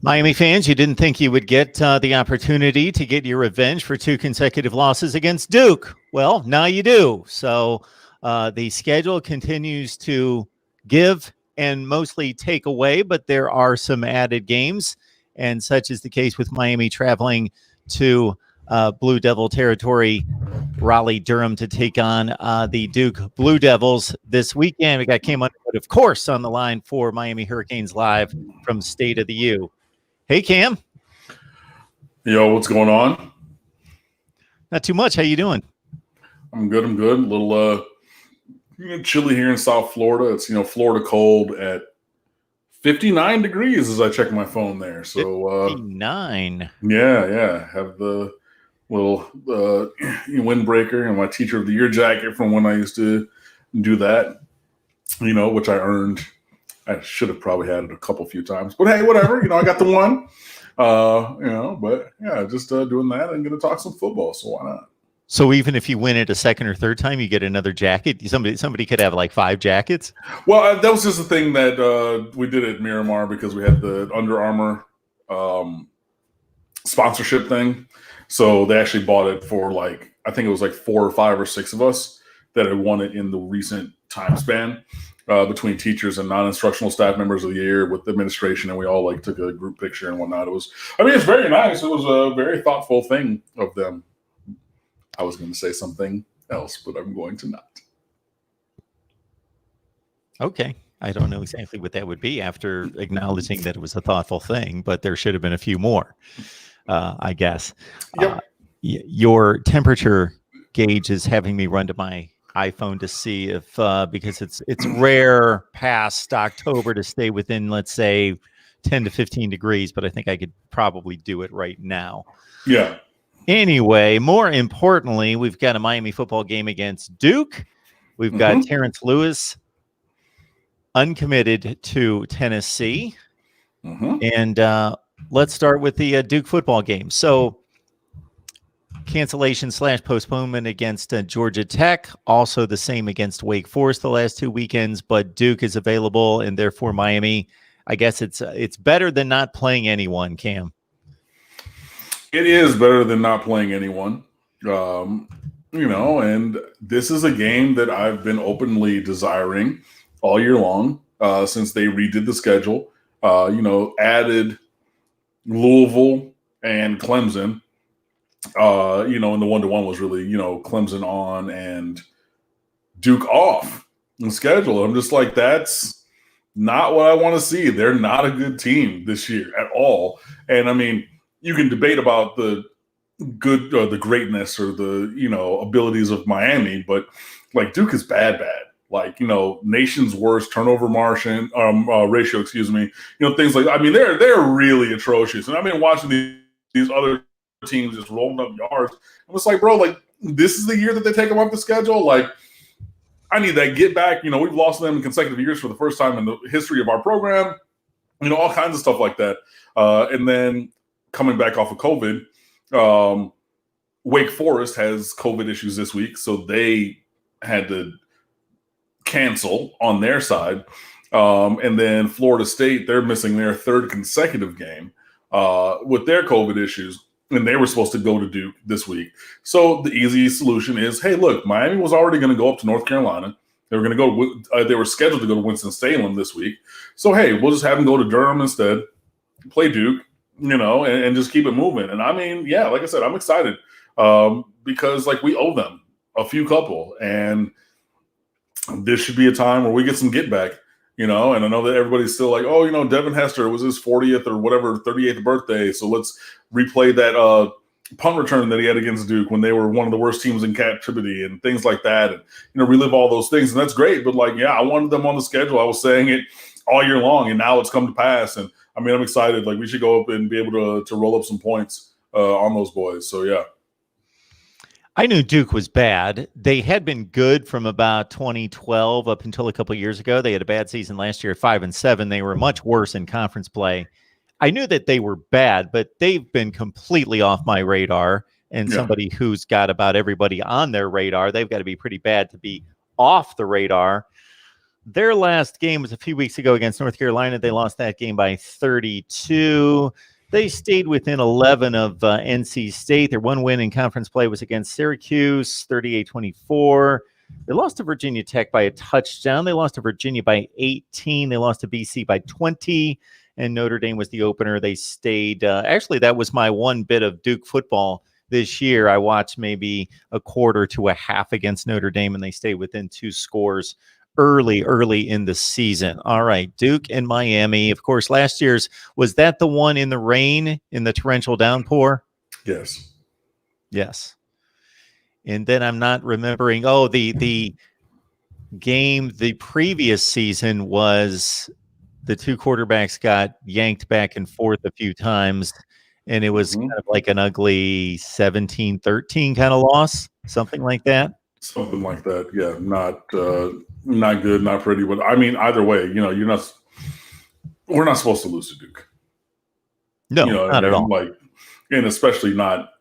Miami fans, you didn't think you would get the opportunity to get your revenge for 2 consecutive losses against Duke. Well, now you do. So the schedule continues to give and mostly take away, but there are some added games, and such is the case with Miami traveling to Blue Devil territory, Raleigh-Durham, to take on the Duke Blue Devils this weekend. We got Cam Underwood, of course, on the line for Miami Hurricanes Live from State of the U. Hey, Cam. Yo, what's going on? Not too much. How you doing? I'm good. A little chilly here in South Florida. It's Florida cold at 59 degrees as I check my phone there. So 59. Yeah. Have the little windbreaker and my Teacher of the Year jacket from when I used to do that. Which I earned. I should have probably had it a few times, but hey, whatever. I got the one. But yeah, just doing that and going to talk some football. So why not? So even if you win it a second or third time, you get another jacket. Somebody could have like 5 jackets. Well, that was just the thing that we did at Miramar because we had the Under Armour sponsorship thing. So they actually bought it for I think it was 4 or 5 or 6 of us that had won it in the recent time span. Between teachers and non-instructional staff members of the year with the administration, and we all took a group picture and whatnot. It's very nice. It was a very thoughtful thing of them. I was going to say something else, but I'm going to not. Okay. I don't know exactly what that would be after acknowledging that it was a thoughtful thing, but there should have been a few more, I guess. Yep. Your temperature gauge is having me run to my iPhone to see if because it's rare past October to stay within, let's say, 10 to 15 degrees, but I think I could probably do it right now. Yeah. Anyway, more importantly, we've got a Miami football game against Duke. We've got Terence Lewis uncommitted to Tennessee. And let's start with the Duke football game. So cancellation/postponement against Georgia Tech, also the same against Wake Forest the last 2 weekends, but Duke is available, and therefore Miami, I guess it's better than not playing anyone, Cam. It is better than not playing anyone, and this is a game that I've been openly desiring all year long since they redid the schedule, added Louisville and Clemson. And the 1-to-1 was really, Clemson on and Duke off in the schedule. I'm just that's not what I want to see. They're not a good team this year at all. And you can debate about the good or the greatness or the, abilities of Miami, but Duke is bad. Nation's worst turnover ratio, things they're really atrocious. And I've been watching these other teams just rolling up yards. I'm just bro, this is the year that they take them off the schedule. I need that get back. We've lost them in consecutive years for the first time in the history of our program. All kinds of stuff like that. And then coming back off of COVID, Wake Forest has COVID issues this week, so they had to cancel on their side. And then Florida State, they're missing their 3rd consecutive game with their COVID issues. And they were supposed to go to Duke this week. So the easy solution is, hey, look, Miami was already going to go up to North Carolina. They were going to go. They were scheduled to go to Winston-Salem this week. So hey, we'll just have them go to Durham instead, play Duke, and just keep it moving. And like I said, I'm excited because we owe them a few couple, and this should be a time where we get some get back. And I know that everybody's still Devin Hester, was his 40th or whatever, 38th birthday. So let's replay that punt return that he had against Duke when they were one of the worst teams in captivity and things like that. And, relive all those things. And that's great. But I wanted them on the schedule. I was saying it all year long, and now it's come to pass. And I'm excited. We should go up and be able to roll up some points on those boys. So, yeah. I knew Duke was bad. They had been good from about 2012 up until a couple of years ago. They had a bad season last year at 5-7. They were much worse in conference play. I knew that they were bad, but they've been completely off my radar. And somebody who's got about everybody on their radar, they've got to be pretty bad to be off the radar. Their last game was a few weeks ago against North Carolina. They lost that game by 32. They stayed within 11 of NC State. Their one win in conference play was against Syracuse, 38-24. They lost to Virginia Tech by a touchdown. They lost to Virginia by 18. They lost to BC by 20. And Notre Dame was the opener. They stayed. Actually, that was my one bit of Duke football this year. I watched maybe a quarter to a half against Notre Dame, and they stayed within 2 scores early in the season. All right, Duke and Miami. Of course, last year's, was that the one in the rain, in the torrential downpour? Yes. Yes. And then I'm not remembering. Oh, the game the previous season was the 2 quarterbacks got yanked back and forth a few times, and it was kind of like an ugly 17-13 kind of loss, something like that. Something like that. Yeah, not good, not pretty. But I mean, either way, we're not supposed to lose to Duke. No, not at all. And especially not.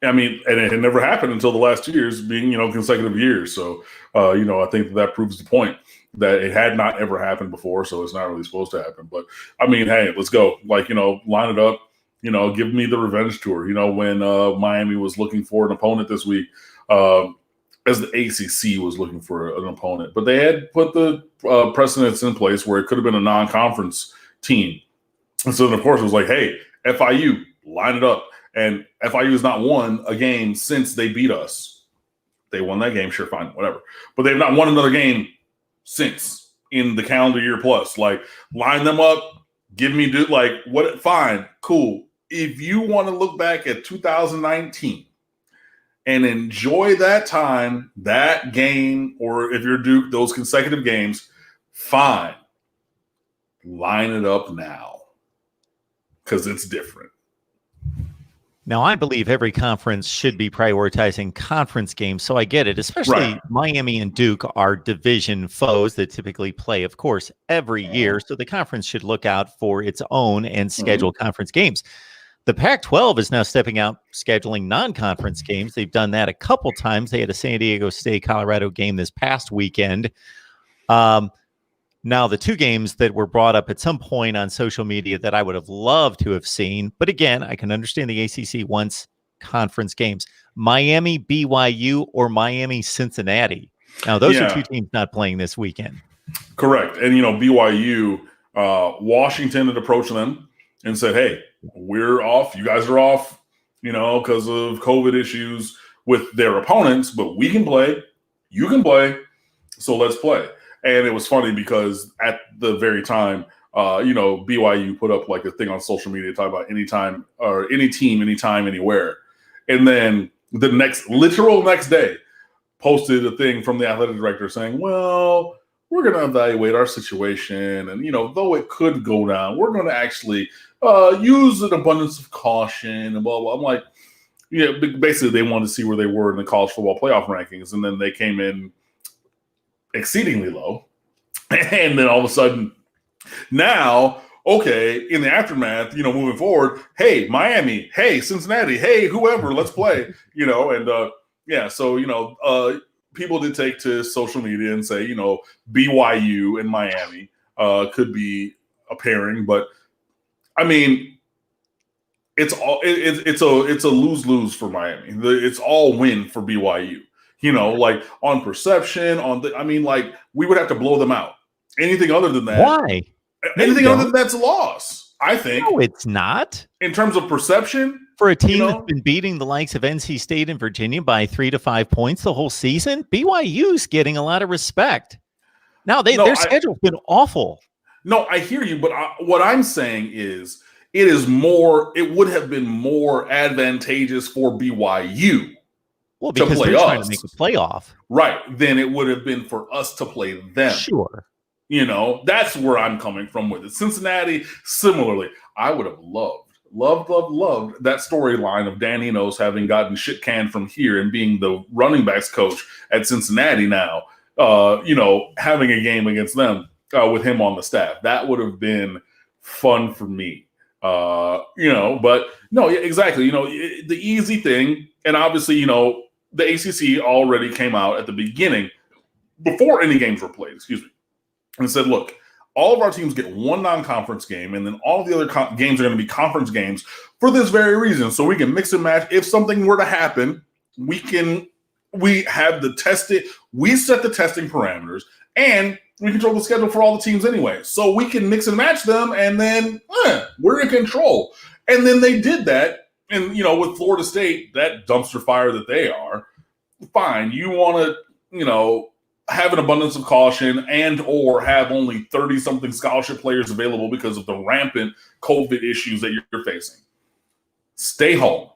I mean, and it had never happened until the last 2 years, being consecutive years. So, I think that proves the point that it had not ever happened before. So it's not really supposed to happen. But I mean, hey, let's go. Line it up. Give me the revenge tour. When Miami was looking for an opponent this week. As the ACC was looking for an opponent. But they had put the precedents in place where it could have been a non-conference team. And so then, of course, it was like, hey, FIU, line it up. And FIU has not won a game since they beat us. They won that game, sure, fine, whatever. But they've not won another game since in the calendar year plus. Line them up, give me, fine, cool. If you want to look back at 2019, and enjoy that time, that game, or if you're Duke, those consecutive games, fine. Line it up now because it's different. Now, I believe every conference should be prioritizing conference games, so I get it, especially Miami and Duke are division foes that typically play, of course, every year, so the conference should look out for its own and schedule conference games. The Pac-12 is now stepping out, scheduling non-conference games. They've done that a couple times. They had a San Diego State-Colorado game this past weekend. Now, the 2 games that were brought up at some point on social media that I would have loved to have seen, but again, I can understand the ACC wants conference games. Miami, BYU, or Miami, Cincinnati. Now, those are 2 teams not playing this weekend. Correct. And, BYU, Washington had approached them and said, hey, we're off. You guys are off, because of COVID issues with their opponents, but we can play. You can play. So let's play. And it was funny because at the very time, BYU put up a thing on social media talking about anytime or any team, anytime, anywhere. And then the literal next day posted a thing from the athletic director saying, well, we're going to evaluate our situation. And, though it could go down, we're going to actually use an abundance of caution and blah, blah. I'm like, basically they wanted to see where they were in the college football playoff rankings. And then they came in exceedingly low. And then all of a sudden now, okay, in the aftermath, moving forward, hey, Miami, hey, Cincinnati, hey, whoever, let's play, so, people did take to social media and say, BYU and Miami could be a pairing, but I mean, it's a lose-lose for Miami. It's all win for BYU. On perception, we would have to blow them out. Anything other than that, why? Anything other than that's a loss. I think. No, it's not. In terms of perception, for a team that's been beating the likes of NC State and Virginia by 3 to 5 points the whole season, BYU's getting a lot of respect. Now their schedule's been awful. No, I hear you, but what I'm saying is it would have been more advantageous for BYU because they're trying to make a playoff. Right. Than it would have been for us to play them. Sure. That's where I'm coming from with it. Cincinnati, similarly, I would have loved that storyline of Dan Enos having gotten shit canned from here and being the running backs coach at Cincinnati now, having a game against them. With him on the staff, that would have been fun for me, but no, yeah, exactly. The easy thing, and obviously, the ACC already came out at the beginning before any games were played. Excuse me, and said, look, all of our teams get one non-conference game, and then all of the other games are going to be conference games for this very reason. So we can mix and match. If something were to happen, we have the testing. We set the testing parameters, and we control the schedule for all the teams anyway. So we can mix and match them, and then we're in control. And then they did that. And, with Florida State, that dumpster fire that they are, fine. You want to, have an abundance of caution and or have only 30-something scholarship players available because of the rampant COVID issues that you're facing. Stay home.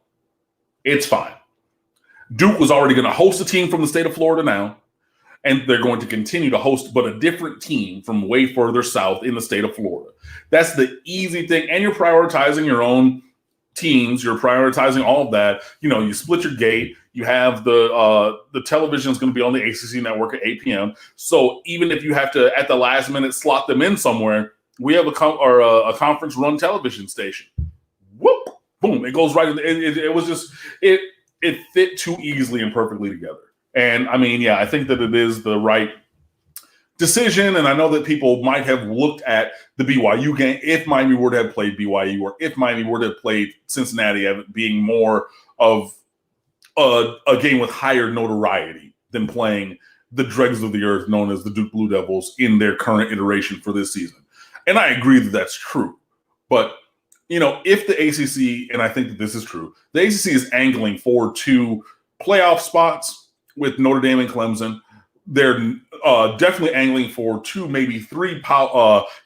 It's fine. Duke was already going to host a team from the state of Florida now, and they're going to continue to host, but a different team from way further south in the state of Florida. That's the easy thing, and you're prioritizing your own teams. You're prioritizing all of that. You split your gate. You have the television is going to be on the ACC network at 8 p.m. So even if you have to, at the last minute, slot them in somewhere, we have a conference-run television station. Whoop, boom, it goes right in. It was just it fit too easily and perfectly together. And I think that it is the right decision. And I know that people might have looked at the BYU game if Miami were to have played BYU, or if Miami were to have played Cincinnati, being more of a game with higher notoriety than playing the dregs of the earth known as the Duke Blue Devils in their current iteration for this season. And I agree that that's true. But, if the ACC, and I think that this is true, the ACC is angling for 2 playoff spots with Notre Dame and Clemson. They're definitely angling for 2, maybe 3,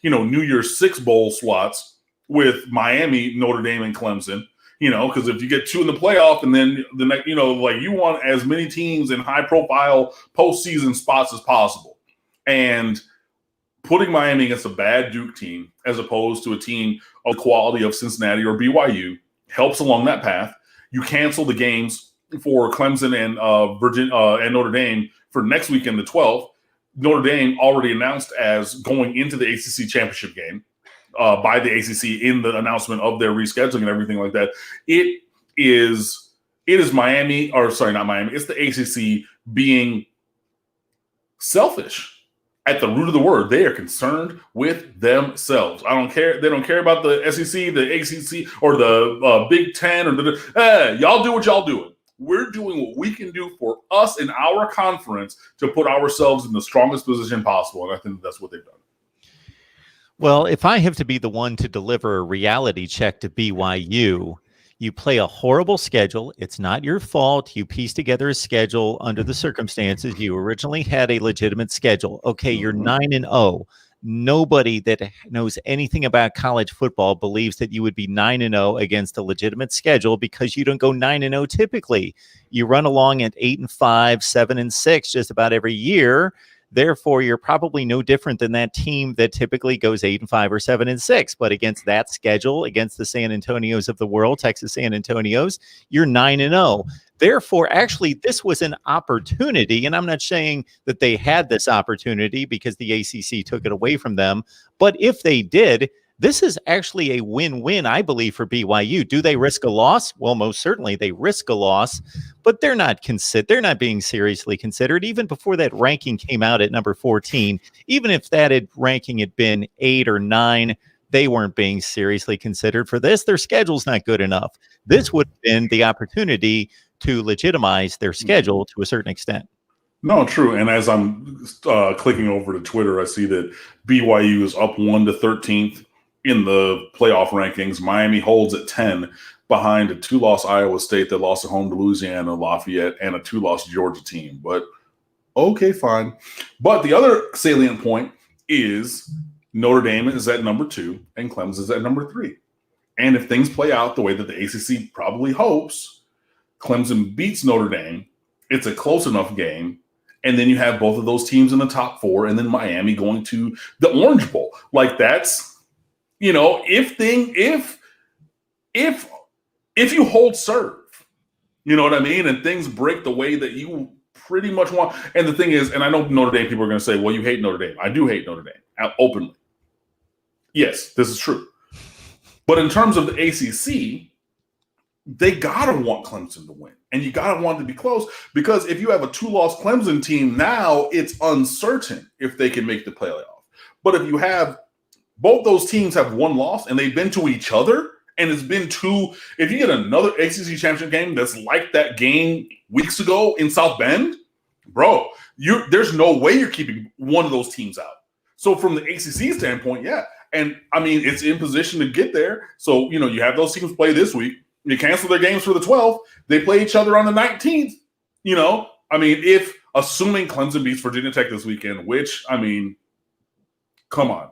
New Year's 6 bowl slots with Miami, Notre Dame, and Clemson. Because if you get 2 in the playoff, and then the next, you want as many teams in high-profile postseason spots as possible. And putting Miami against a bad Duke team, as opposed to a team of quality of Cincinnati or BYU, helps along that path. You cancel the games for Clemson and Virginia and Notre Dame for next weekend, the 12th. Notre Dame already announced as going into the ACC championship game by the ACC in the announcement of their rescheduling and everything like that. It is Miami, or sorry, not Miami. It's the ACC being selfish at the root of the word. They are concerned with themselves. I don't care. They don't care about the SEC, the ACC, or the Big Ten, or y'all do what y'all doing. We're doing what we can do for us in our conference to put ourselves in the strongest position possible. And I think that's what they've done. Well, if I have to be the one to deliver a reality check to BYU, you play a horrible schedule. It's not your fault. You piece together a schedule under the circumstances. You originally had a legitimate schedule. Okay, you're 9-0. Nobody that knows anything about college football believes that you would be 9-0 against a legitimate schedule, because you don't go 9-0 typically. You run along at 8-5, 7-6 just about every year. Therefore, you're probably no different than that team that typically goes 8-5 or 7-6. But against that schedule, against the San Antonios of the world, Texas San Antonios, you're 9-0. Therefore, actually, this was an opportunity, and I'm not saying that they had this opportunity because the ACC took it away from them. But if they did, this is actually a win-win, I believe, for BYU. Do they risk a loss? Well, most certainly they risk a loss, but they're not being seriously considered. Even before that ranking came out at number 14, even if that ranking had been 8 or 9, they weren't being seriously considered for this. Their schedule's not good enough. This would have been the opportunity to legitimize their schedule to a certain extent. No, true. And as I'm clicking over to Twitter, I see that BYU is up 1 to 13th in the playoff rankings. Miami holds at 10 behind a 2-loss Iowa State that lost at home to Louisiana Lafayette and a 2-loss Georgia team. But okay, fine. But the other salient point is Notre Dame is at number 2 and Clemson is at number 3. And if things play out the way that the ACC probably hopes, Clemson beats Notre Dame. It's a close enough game. And then you have both of those teams in the top 4, and then Miami going to the Orange Bowl. Like, that's, if you hold serve, you know what I mean? And things break the way that you pretty much want. And the thing is, and I know Notre Dame people are going to say, well, you hate Notre Dame. I do hate Notre Dame openly. Yes, this is true. But in terms of the ACC, they got to want Clemson to win. And you got to want it to be close, because if you have a 2-loss Clemson team, now it's uncertain if they can make the playoff. But if you have both those teams have one loss and they've been to each other, and it's been two. If you get another ACC championship game that's like that game weeks ago in South Bend, bro, there's no way you're keeping one of those teams out. So from the ACC standpoint, yeah. And I mean, it's in position to get there. So, you have those teams play this week. You cancel their games for the 12th. They play each other on the 19th. I mean, if assuming Clemson beats Virginia Tech this weekend, which, I mean, come on.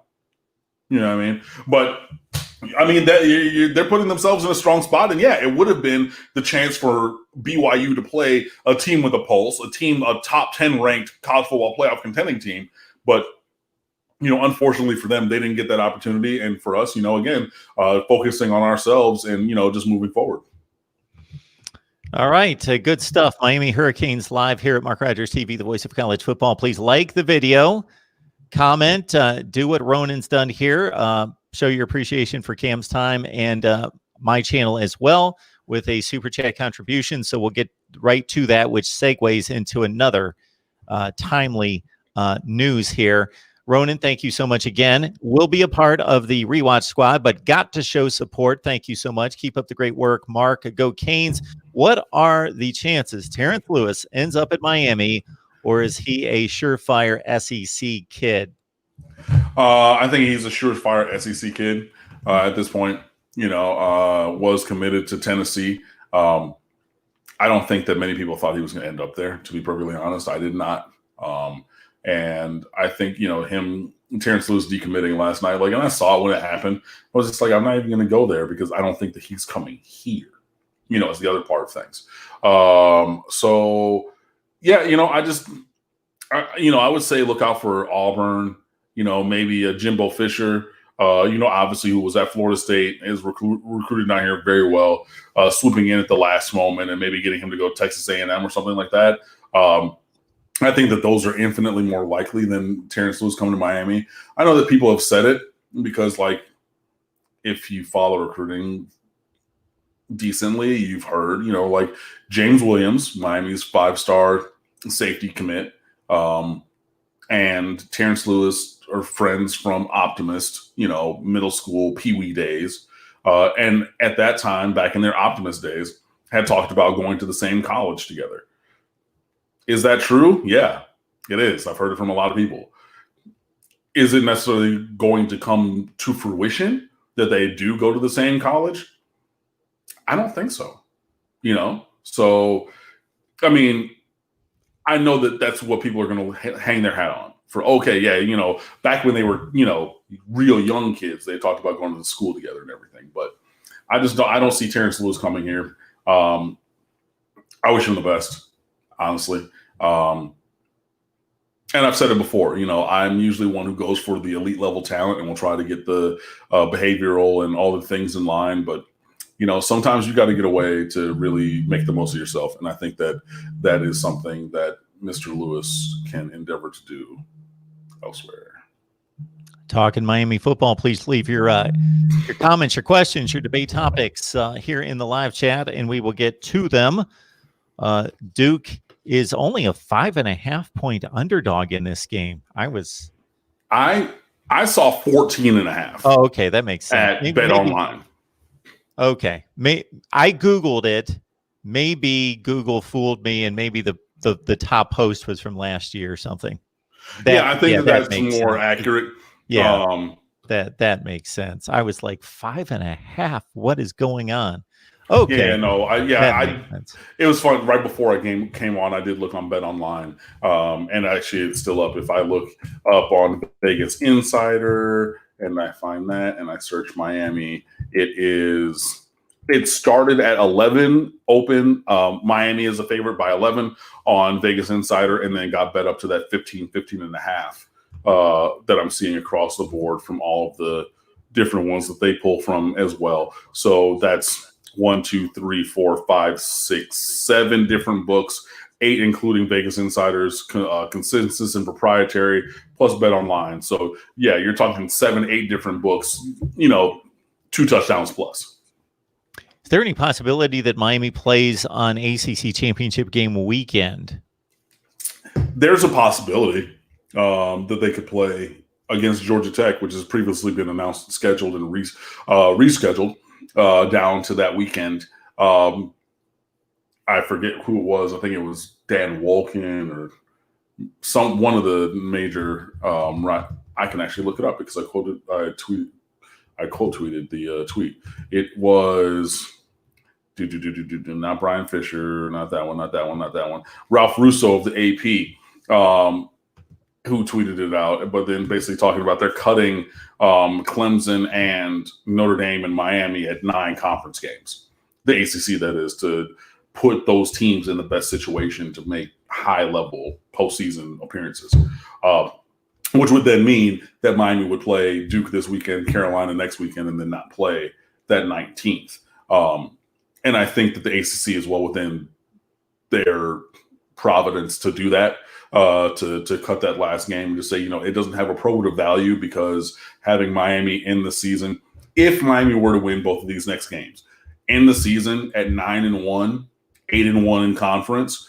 You know what I mean? But I mean, they're putting themselves in a strong spot. And yeah, it would have been the chance for BYU to play a team with a pulse, a top 10 ranked college football playoff contending team. But, unfortunately for them, they didn't get that opportunity. And for us, again, focusing on ourselves and, just moving forward. All right. Good stuff. Miami Hurricanes live here at Mark Rogers TV, the voice of college football. Please like the video, comment, do what Ronan's done here. Show your appreciation for Cam's time and my channel as well with a super chat contribution. So we'll get right to that, which segues into another timely news here. Ronan, thank you so much again. We'll be a part of the Rewatch Squad, but got to show support. Thank you so much. Keep up the great work, Mark. Go Canes. What are the chances Terence Lewis ends up at Miami, or is he a surefire SEC kid? I think he's a surefire SEC kid at this point. Was committed to Tennessee. I don't think that many people thought he was going to end up there, to be perfectly honest. I did not. And I think, Terence Lewis decommitting last night, and I saw it when it happened. I was just like, I'm not even going to go there because I don't think that he's coming here. It's the other part of things. So, yeah, I would say look out for Auburn, maybe a Jimbo Fisher, obviously who was at Florida State, is recruited down here very well, swooping in at the last moment and maybe getting him to go to Texas A&M or something like that. I think that those are infinitely more likely than Terence Lewis coming to Miami. I know that people have said it because, if you follow recruiting decently, you've heard, James Williams, Miami's 5-star safety commit, and Terence Lewis are friends from Optimist, middle school Pee-wee days. And at that time, back in their Optimist days, had talked about going to the same college together. Is that true? Yeah, it is. I've heard it from a lot of people. Is it necessarily going to come to fruition that they do go to the same college? I don't think so. So, I mean, I know that that's what people are going to hang their hat on for. Okay, yeah, back when they were, real young kids, they talked about going to the school together and everything. But I don't see Terence Lewis coming here. I wish him the best, honestly. And I've said it before, I'm usually one who goes for the elite level talent and will try to get the behavioral and all the things in line. But, sometimes you got to get away to really make the most of yourself. And I think that is something that Mr. Lewis can endeavor to do elsewhere. Talking Miami football, please leave your comments, your questions, your debate topics here in the live chat, and we will get to them. Duke is only a 5.5-point underdog in this game. I saw 14.5. Oh, okay. That makes sense. At Bet Online. Okay. I Googled it. Maybe Google fooled me, and maybe the top post was from last year or something. I think that's more accurate. Yeah. That makes sense. I was like 5.5. What is going on? Okay. Yeah, no, it was fun. Right before our game came on, I did look on Bet Online, and actually it's still up. If I look up on Vegas Insider and I find that and I search Miami, it started at 11 open. Miami is a favorite by 11 on Vegas Insider, and then got bet up to that 15.5 that I'm seeing across the board from all of the different ones that they pull from as well. So that's 1, 2, 3, 4, 5, 6, 7 different books, 8 including Vegas Insider's consensus and proprietary, plus Bet Online. So yeah, you're talking 7, 8 different books. 2 touchdowns plus. Is there any possibility that Miami plays on ACC championship game weekend? There's a possibility that they could play against Georgia Tech, which has previously been announced, scheduled, and rescheduled down to that weekend. I forget who it was. I think it was Dan Wolkin or one of the major. I can actually look it up because I quote tweeted the tweet. It was not Brian Fisher, not that one. Ralph Russo of the AP, who tweeted it out, but then basically talking about they're cutting Clemson and Notre Dame and Miami at 9 conference games. The ACC, that is, to put those teams in the best situation to make high-level postseason appearances, which would then mean that Miami would play Duke this weekend, Carolina next weekend, and then not play that 19th. And I think that the ACC is well within their providence to do that, to cut that last game and just say, it doesn't have a probative value because having Miami in the season, if Miami were to win both of these next games in the season at 9-1, 8-1 in conference,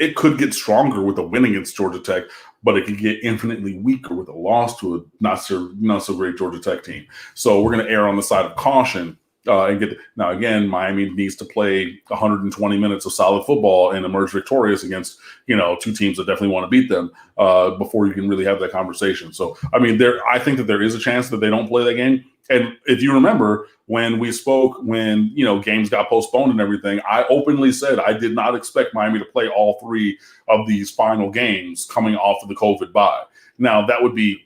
it could get stronger with a win against Georgia Tech, but it could get infinitely weaker with a loss to a not so great Georgia Tech team. So we're going to err on the side of caution now again, Miami needs to play 120 minutes of solid football and emerge victorious against, 2 teams that definitely want to beat them before you can really have that conversation. So, I think that there is a chance that they don't play that game. And if you remember when we spoke, when, games got postponed and everything, I openly said I did not expect Miami to play all 3 of these final games coming off of the COVID bye. Now, that would be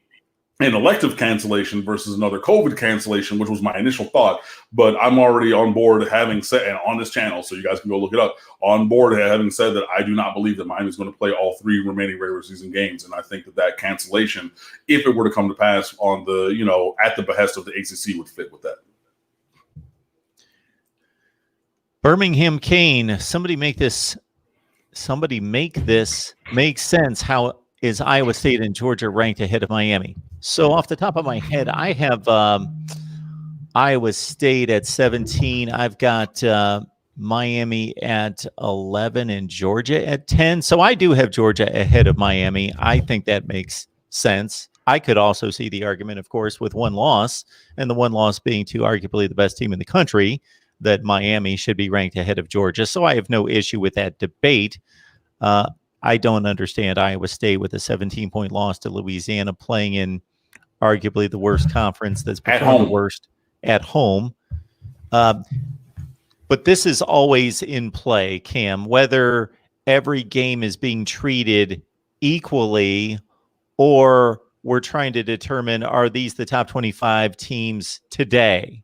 an elective cancellation versus another COVID cancellation, which was my initial thought. But I'm already on board having said, and on this channel, so you guys can go look it up, on board having said that I do not believe that Miami is going to play all 3 remaining regular season games. And I think that cancellation, if it were to come to pass on the, at the behest of the ACC, would fit with that. Birmingham Kane, somebody make this make sense. How is Iowa State and Georgia ranked ahead of Miami? So off the top of my head, I have Iowa State at 17. I've got Miami at 11 and Georgia at 10. So I do have Georgia ahead of Miami. I think that makes sense. I could also see the argument, of course, with one loss, and the one loss being to arguably the best team in the country, that Miami should be ranked ahead of Georgia. So I have no issue with that debate. I don't understand Iowa State with a 17-point loss to Louisiana, playing in arguably the worst conference that's performed the worst at home. But this is always in play, Cam, whether every game is being treated equally or we're trying to determine, are these the top 25 teams today?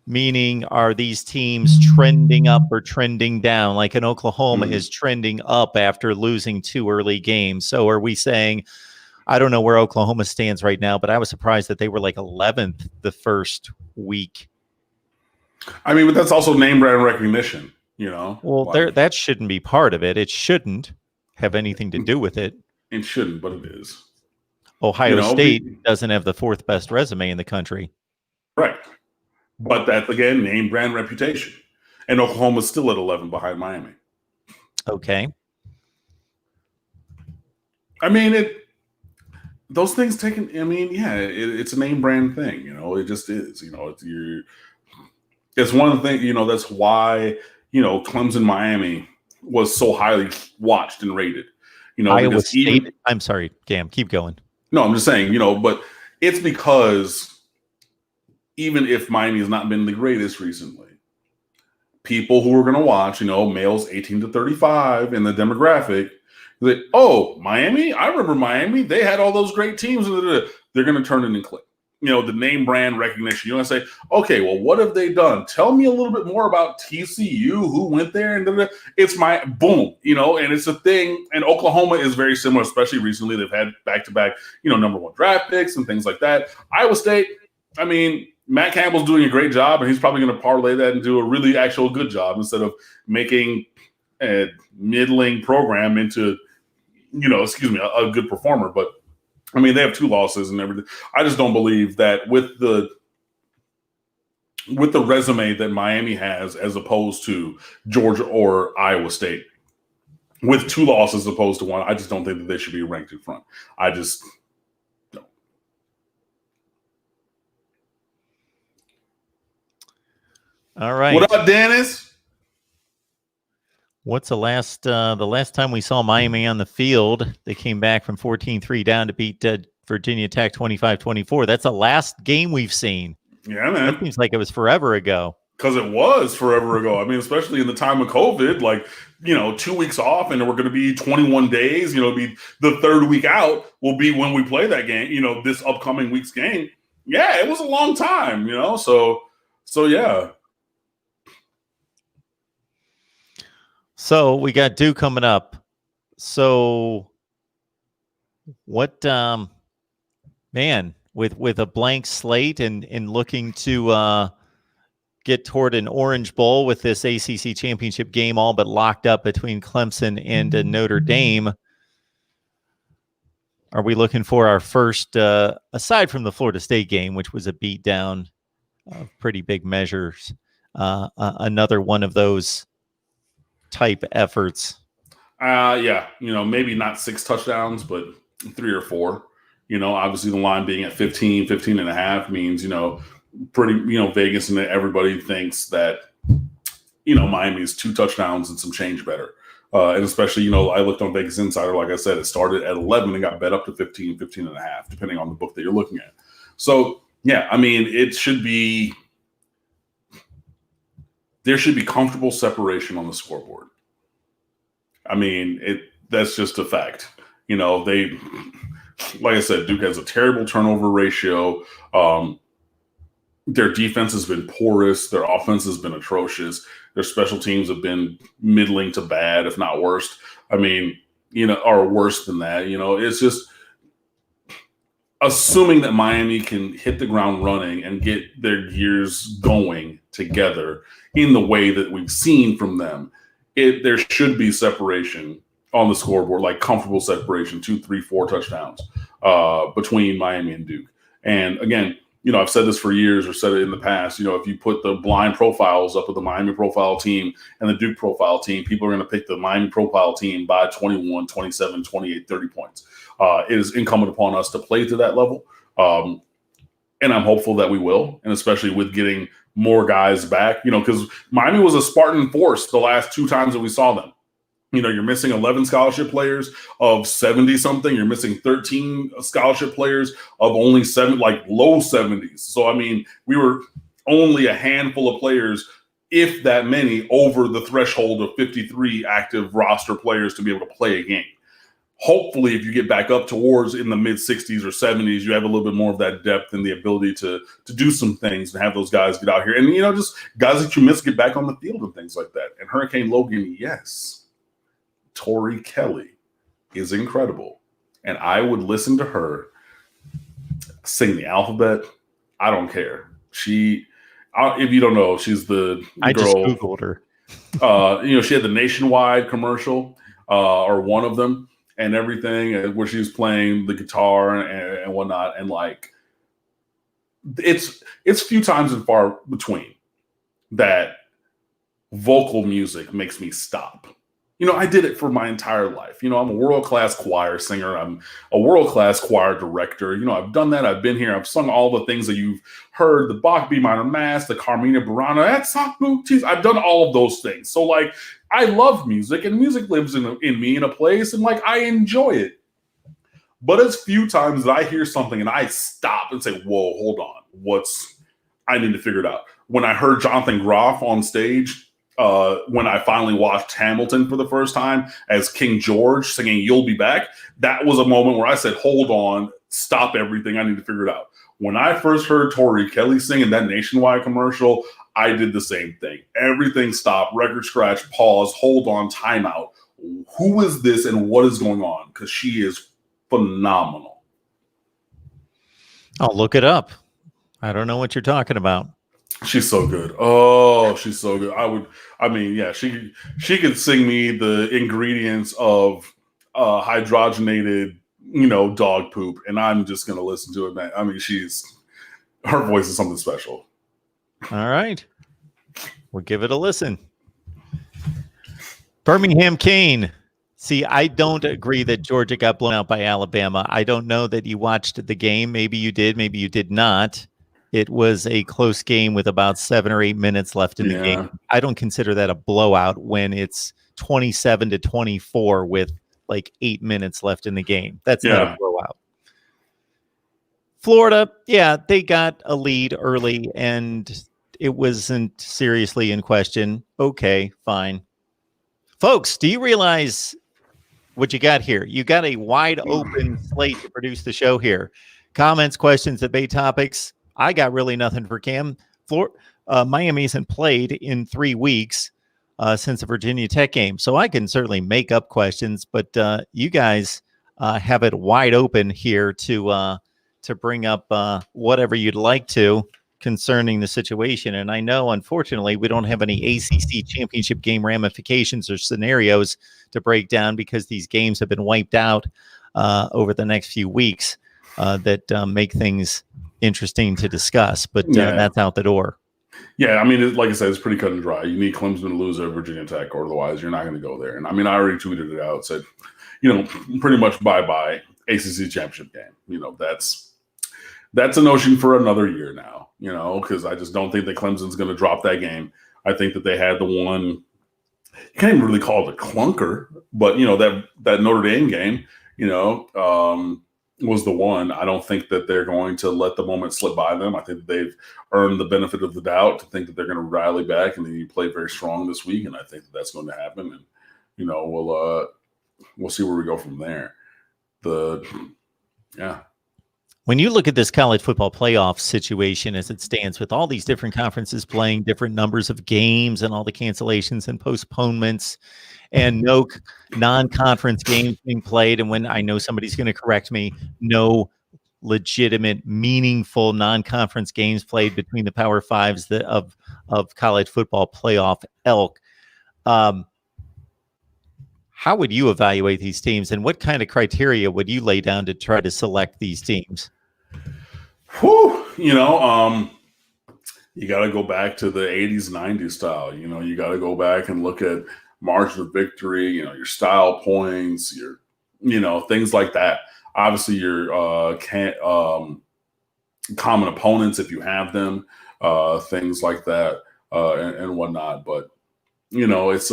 Meaning, are these teams trending up or trending down? Like an Oklahoma is trending up after losing 2 early games. So are we saying, I don't know where Oklahoma stands right now, but I was surprised that they were like 11th the first week. But that's also name brand recognition, Well, that shouldn't be part of it. It shouldn't have anything to do with it. It shouldn't, but it is. Ohio State doesn't have the 4th best resume in the country. Right. But that's, again, name brand reputation. And Oklahoma's still at 11 behind Miami. Okay. Those things taken, it's a name brand thing, it just is, it's one of the things, that's why, Clemson Miami was so highly watched and rated, Iowa State, I'm sorry, Cam, keep going. No, I'm just saying, but it's because even if Miami has not been the greatest recently, people who are going to watch, males 18 to 35 in the demographic, that, Miami? I remember Miami. They had all those great teams. They're going to turn it and click. The name brand recognition. You're going to say, okay, well, what have they done? Tell me a little bit more about TCU, who went there. And it's my boom, and it's a thing. And Oklahoma is very similar, especially recently. They've had back-to-back, number 1 draft picks and things like that. Iowa State, Matt Campbell's doing a great job, and he's probably going to parlay that and do a really actual good job instead of making a middling program into, a good performer. But they have 2 losses and everything. I just don't believe that with the resume that Miami has, as opposed to Georgia or Iowa State, with 2 losses as opposed to 1. I just don't think that they should be ranked in front. I just don't. All right. What up, Dennis? What's the last time we saw Miami on the field? They came back from 14-3 down to beat Virginia Tech 25-24. That's the last game we've seen. Yeah, man. That seems like it was forever ago. Because it was forever ago. I mean, especially in the time of COVID, like, 2 weeks off and we're going to be 21 days, be the 3rd week out will be when we play that game, this upcoming week's game. Yeah, it was a long time, so yeah. So we got Duke coming up. So what, man, with a blank slate and looking to get toward an Orange Bowl with this ACC championship game all but locked up between Clemson and Notre Dame, are we looking for our first, aside from the Florida State game, which was a beatdown of pretty big measures, another one of those type efforts? Yeah, maybe not 6 touchdowns, but 3 or 4. Obviously the line being at 15 and a half means, pretty, Vegas and everybody thinks that, Miami's 2 touchdowns and some change better. And especially, I looked on Vegas Insider, like I said, it started at 11 and got bet up to 15 and a half, depending on the book that you're looking at. So, yeah, I mean, there should be comfortable separation on the scoreboard. I mean, that's just a fact. Like I said, Duke has a terrible turnover ratio. Their defense has been porous. Their offense has been atrocious. Their special teams have been middling to bad, if not worse. I mean, or worse than that. It's just assuming that Miami can hit the ground running and get their gears going together in the way that we've seen from them. There should be separation on the scoreboard, like comfortable separation, 2, 3, 4 touchdowns between Miami and Duke. And again, I've said this for years or said it in the past, if you put the blind profiles up with the Miami profile team and the Duke profile team, people are going to pick the Miami profile team by 21, 27, 28, 30 points. It is incumbent upon us to play to that level. And I'm hopeful that we will, and especially with getting more guys back, because Miami was a Spartan force the last 2 times that we saw them. You're missing 11 scholarship players of 70 something. You're missing 13 scholarship players of only 7, like low 70s. So, I mean, we were only a handful of players, if that many, over the threshold of 53 active roster players to be able to play a game. Hopefully, if you get back up towards in the mid 60s or 70s, you have a little bit more of that depth and the ability to do some things and have those guys get out here. And, just guys that you miss get back on the field and things like that. And Hurricane Logan, yes. Tori Kelly is incredible. And I would listen to her sing the alphabet. I don't care. If you don't know, she's the I girl. just Googled her. She had the Nationwide commercial or one of them and everything where she was playing the guitar and whatnot. And like, it's few times and far between that vocal music makes me stop. I did it for my entire life. I'm a world-class choir singer. I'm a world-class choir director. I've done that. I've been here. I've sung all the things that you've heard, the Bach B minor Mass, the Carmina Burana, that's I've done all of those things. So, like, I love music, and music lives in me in a place, and, like, I enjoy it. But it's few times that I hear something and I stop and say, whoa, hold on. I need to figure it out. When I heard Jonathan Groff on stage, when I finally watched Hamilton for the first time as King George singing You'll Be Back, that was a moment where I said, hold on, stop everything. I need to figure it out. When I first heard Tori Kelly sing in that Nationwide commercial, I did the same thing. Everything stopped, record scratch, pause, hold on, timeout. Who is this and what is going on? Because she is phenomenal. I'll look it up. I don't know what you're talking about. She's so good. Oh, she's so good. She could sing me the ingredients of hydrogenated, dog poop, and I'm just gonna listen to it, man. I mean, her voice is something special. All right. We'll give it a listen. Birmingham Kane See, I don't agree that Georgia got blown out by Alabama. I don't know that you watched the game. Maybe you did, maybe you did not. It was a close game with about 7 or 8 minutes left in the game. I don't consider that a blowout when it's 27-24 with like 8 minutes left in the game. That's not a blowout. Florida, yeah, they got a lead early and it wasn't seriously in question. Okay, fine. Folks, do you realize what you got here? You got a wide open slate to produce the show here. Comments, questions, debate topics. I got really nothing for Cam. Miami hasn't played in 3 weeks since the Virginia Tech game, so I can certainly make up questions, but you guys have it wide open here to bring up whatever you'd like to concerning the situation. And I know, unfortunately, we don't have any ACC championship game ramifications or scenarios to break down because these games have been wiped out over the next few weeks that make things interesting to discuss. But that's out the door. Yeah, I mean, like I said, it's pretty cut and dry. You need Clemson to lose at Virginia Tech, or otherwise you're not going to go there. And I mean, I already tweeted it out, said, pretty much bye-bye ACC championship game. That's a notion for another year now, because I just don't think that Clemson's going to drop that game. I think that they had the one, you can't even really call it a clunker, but, that Notre Dame game, was the one. I don't think that they're going to let the moment slip by them. I think that they've earned the benefit of the doubt to think that they're going to rally back and then you play very strong this week. And I think that that's going to happen. And, we'll see where we go from there. When you look at this college football playoff situation as it stands, with all these different conferences playing different numbers of games and all the cancellations and postponements and no non-conference games being played, and when I know somebody's going to correct me, no legitimate, meaningful non-conference games played between the Power Fives of college football playoff elk. How would you evaluate these teams, and what kind of criteria would you lay down to try to select these teams? You got to go back to the 80s, 90s style. You got to go back and look at margin of victory, your style points, your, things like that. Obviously, your common opponents, if you have them, things like that, and whatnot. But, it's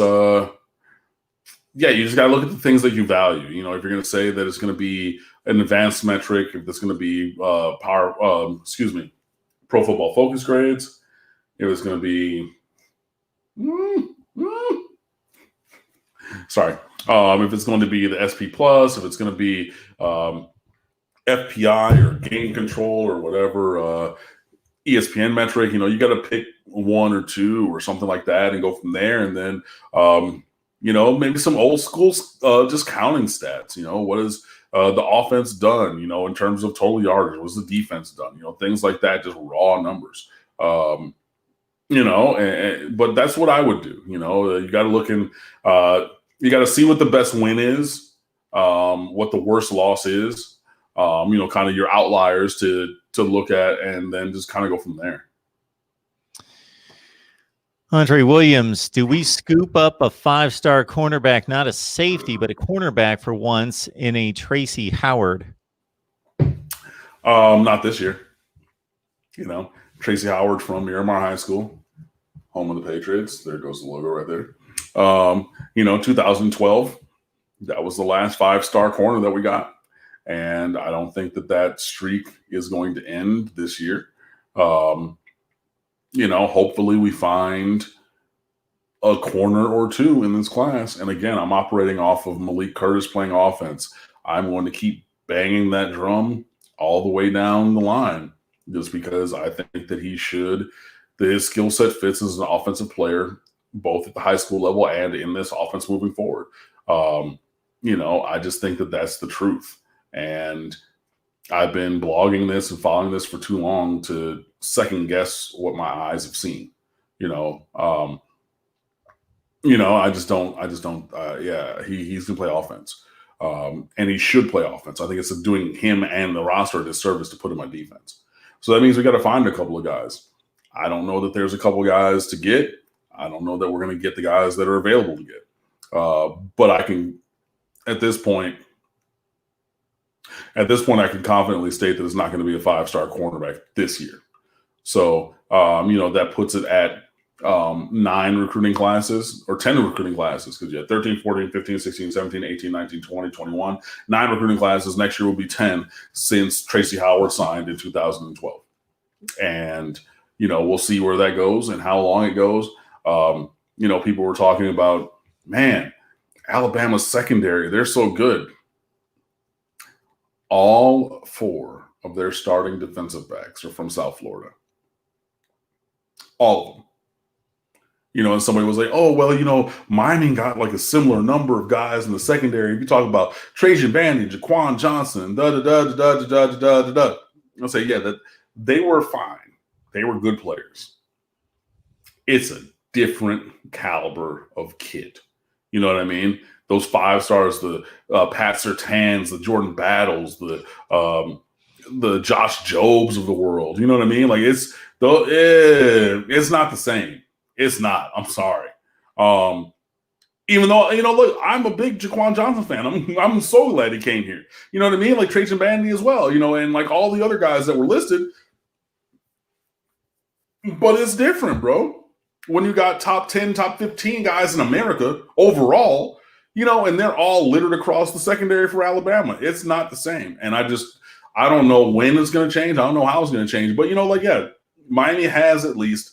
you just got to look at the things that you value. If you're going to say that it's going to be an advanced metric, if it's going to be Pro Football Focus grades, if it's going to be, if it's going to be the SP Plus, if it's going to be FPI or game control or whatever ESPN metric, you got to pick one or two or something like that and go from there. And then, maybe some old school just counting stats. What has the offense done, in terms of total yardage? What's the defense done? Things like that, just raw numbers. But that's what I would do. You got to look in, you got to see what the best win is, what the worst loss is, kind of your outliers to look at, and then just kind of go from there. Andre Williams, do we scoop up a 5-star cornerback, not a safety, but a cornerback for once, in a Tracy Howard? Not this year. Tracy Howard from Miramar High School, home of the Patriots. There goes the logo right there. 2012, that was the last 5-star corner that we got. And I don't think that streak is going to end this year. Hopefully we find a corner or two in this class. And again, I'm operating off of Malik Curtis playing offense. I'm going to keep banging that drum all the way down the line just because I think that his skill set fits as an offensive player, both at the high school level and in this offense moving forward. I just think that that's the truth. And I've been blogging this and following this for too long to second guess what my eyes have seen. He's gonna play offense. And he should play offense. I think it's doing him and the roster a disservice to put him on defense. So that means we got to find a couple of guys. I don't know that there's a couple of guys to get. I don't know that we're going to get the guys that are available to get. But I can at this point, I can confidently state that it's not going to be a 5-star cornerback this year. So, that puts it at 9 recruiting classes or 10 recruiting classes, because you had 13, 14, 15, 16, 17, 18, 19, 20, 21, 9 recruiting classes. Next year will be 10 since Tracy Howard signed in 2012. And, we'll see where that goes and how long it goes. People were talking about, man, Alabama's secondary, they're so good. All 4 of their starting defensive backs are from South Florida. All of them. And somebody was like, oh, well, Miami got like a similar number of guys in the secondary. If you talk about Trajan Bandy, Jaquan Johnson, I'll say, yeah, that they were fine. They were good players. It's a different caliber of kid. You know what I mean? Those 5 stars, the Pat Surtains, the Jordan Battles, the Josh Jobs of the world. You know what I mean? Like it's not the same. It's not. I'm sorry. Even though, look, I'm a big Jaquan Johnson fan. I'm so glad he came here. You know what I mean? Like Trajan Bandy as well, and like all the other guys that were listed. But it's different, bro. When you got top 10, top 15 guys in America overall, and they're all littered across the secondary for Alabama. It's not the same. And I don't know when it's going to change. I don't know how it's going to change. But, Miami has at least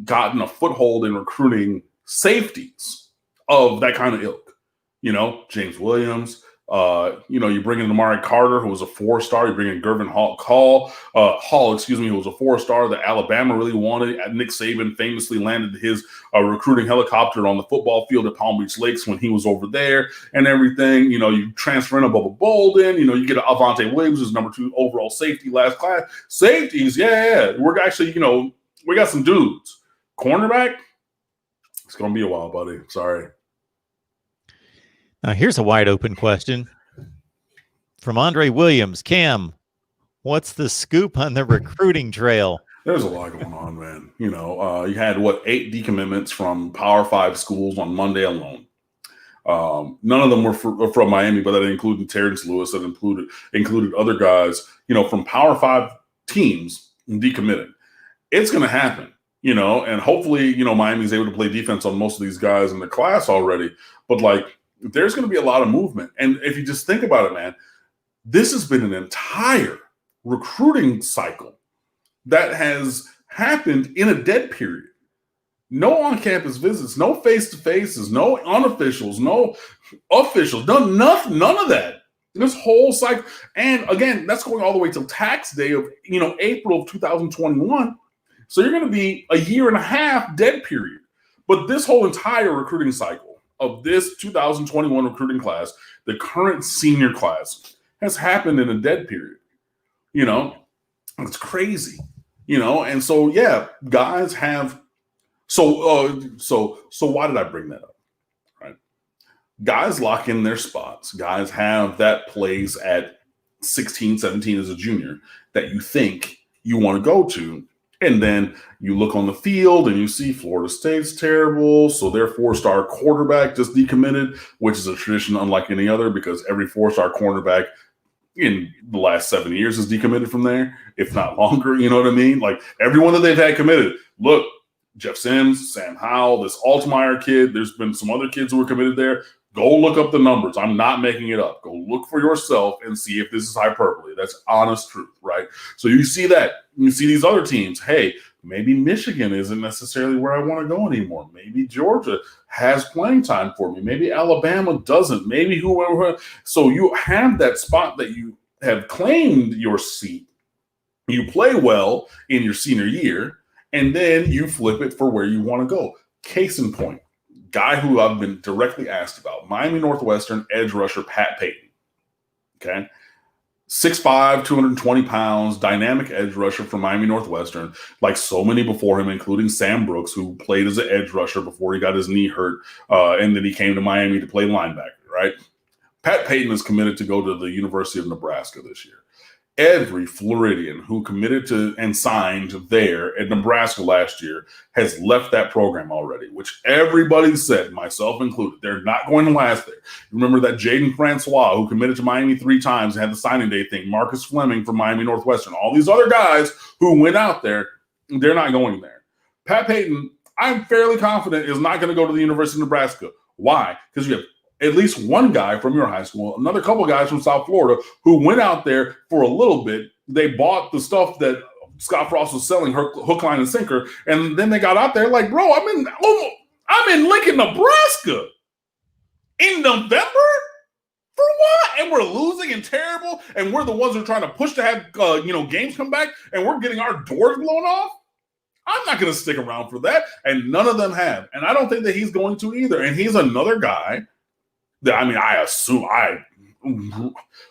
gotten a foothold in recruiting safeties of that kind of ilk. James Williams. You bring in Amari Carter, who was a 4-star. You bring in Gervin Hall, who was a 4-star that Alabama really wanted. Nick Saban famously landed his recruiting helicopter on the football field at Palm Beach Lakes when he was over there and everything. You transfer in a Bubba Bolden. You get Avante Williams, who's number 2 overall safety last class. Safeties, yeah. We're actually, we got some dudes. Cornerback, it's going to be a while, buddy. Sorry. Now, here's a wide open question from Andre Williams. Cam, what's the scoop on the recruiting trail? There's a lot going on, man. You had 8 decommitments from Power 5 schools on Monday alone. None of them were from Miami, but that included Terence Lewis. That included other guys, from Power 5 teams decommitting. It's going to happen, and hopefully, Miami's able to play defense on most of these guys in the class already. But there's going to be a lot of movement. And if you just think about it, man, this has been an entire recruiting cycle that has happened in a dead period. No on-campus visits, no face-to-faces, no unofficials, no officials, none of that. This whole cycle. And again, that's going all the way till tax day of, April of 2021. So you're going to be a year and a half dead period. But this whole entire recruiting cycle of this 2021 recruiting class, the current senior class, has happened in a dead period. It's crazy. And so, yeah, guys have. So why did I bring that up? Right? Guys lock in their spots. Guys have that place at 16, 17 as a junior that you think you want to go to. And then you look on the field and you see Florida State's terrible. So their 4-star quarterback just decommitted, which is a tradition unlike any other, because every 4-star cornerback in the last 7 years is decommitted from there, if not longer. You know what I mean? Like everyone that they've had committed. Look, Jeff Sims, Sam Howell, this Altmaier kid. There's been some other kids who were committed there. Go look up the numbers. I'm not making it up. Go look for yourself and see if this is hyperbole. That's honest truth, right? So you see that. You see these other teams. Hey, maybe Michigan isn't necessarily where I want to go anymore. Maybe Georgia has playing time for me. Maybe Alabama doesn't. Maybe whoever. So you have that spot that you have claimed your seat. You play well in your senior year, and then you flip it for where you want to go. Case in point. Guy who I've been directly asked about, Miami Northwestern edge rusher Pat Payton. Okay. 6'5", 220 pounds, dynamic edge rusher from Miami Northwestern, like so many before him, including Sam Brooks, who played as an edge rusher before he got his knee hurt, and then he came to Miami to play linebacker, right? Pat Payton is committed to go to the University of Nebraska this year. every Floridian who committed to and signed there at Nebraska last year has left that program already, which everybody said, myself included, they're not going to last there. Remember that Jaden Francois, who committed to Miami 3 times and had the signing day thing, Marcus Fleming from Miami Northwestern, all these other guys who went out there, they're not going there. Pat Payton, I'm fairly confident, is not going to go to the University of Nebraska. Why? Because you have at least one guy from your high school, another couple guys from South Florida who went out there for a little bit. They bought the stuff that Scott Frost was selling, hook, line, and sinker, and then they got out there like, bro, I'm in Lincoln, Nebraska in November for what? And we're losing and terrible, and we're the ones who are trying to push to have games come back, and we're getting our doors blown off. I'm not going to stick around for that, and none of them have, and I don't think that he's going to either. And he's another guy. I assume, I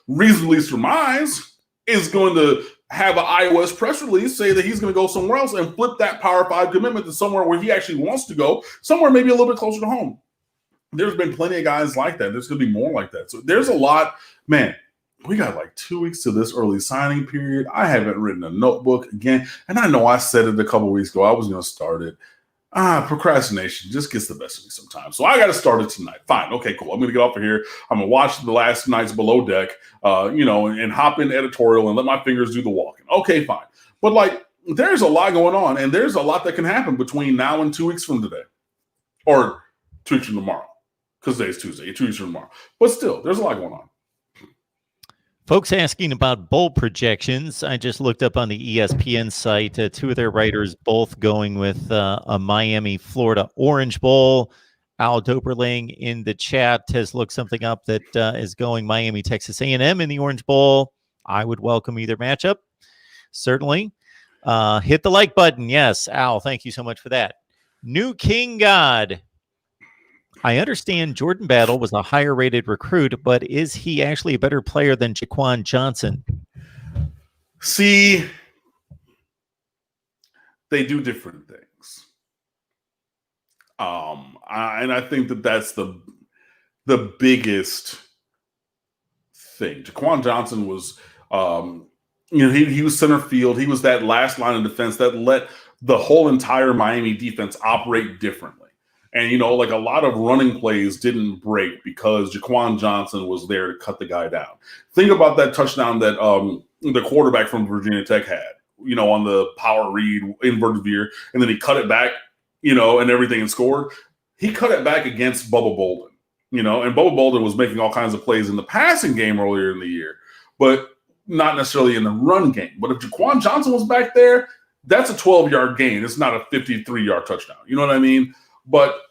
reasonably surmise, is going to have an iOS press release say that he's going to go somewhere else and flip that Power 5 commitment to somewhere where he actually wants to go, somewhere maybe a little bit closer to home. There's been plenty of guys like that. There's going to be more like that. So there's a lot. Man, we got like 2 weeks to this early signing period. I haven't written a notebook again. And I know I said it a couple weeks ago. I was going to start it. Procrastination just gets the best of me sometimes. So I got to start it tonight. Fine. Okay, cool. I'm going to get off of here. I'm going to watch the last night's Below Deck, and hop in editorial and let my fingers do the walking. Okay, fine. But like, there's a lot going on, and there's a lot that can happen between now and 2 weeks from today, or 2 weeks from tomorrow, because today's Tuesday, 2 weeks from tomorrow. But still, there's a lot going on. Folks asking about bowl projections. I just looked up on the ESPN site. 2 of their writers both going with a Miami, Florida Orange Bowl. Al Doberling in the chat has looked something up that is going Miami, Texas A&M in the Orange Bowl. I would welcome either matchup, certainly. Hit the like button. Yes, Al, thank you so much for that. New King God. I understand Jordan Battle was a higher rated recruit, but is he actually a better player than Jaquan Johnson? See, they do different things. And I think that that's the biggest thing. Jaquan Johnson was, he was center field. He was that last line of defense that let the whole entire Miami defense operate differently. And, like a lot of running plays didn't break because Jaquan Johnson was there to cut the guy down. Think about that touchdown that the quarterback from Virginia Tech had, on the power read, inverted veer, and then he cut it back, and everything and scored. He cut it back against Bubba Bolden, and Bubba Bolden was making all kinds of plays in the passing game earlier in the year, but not necessarily in the run game. But if Jaquan Johnson was back there, that's a 12-yard gain. It's not a 53-yard touchdown. You know what I mean? But,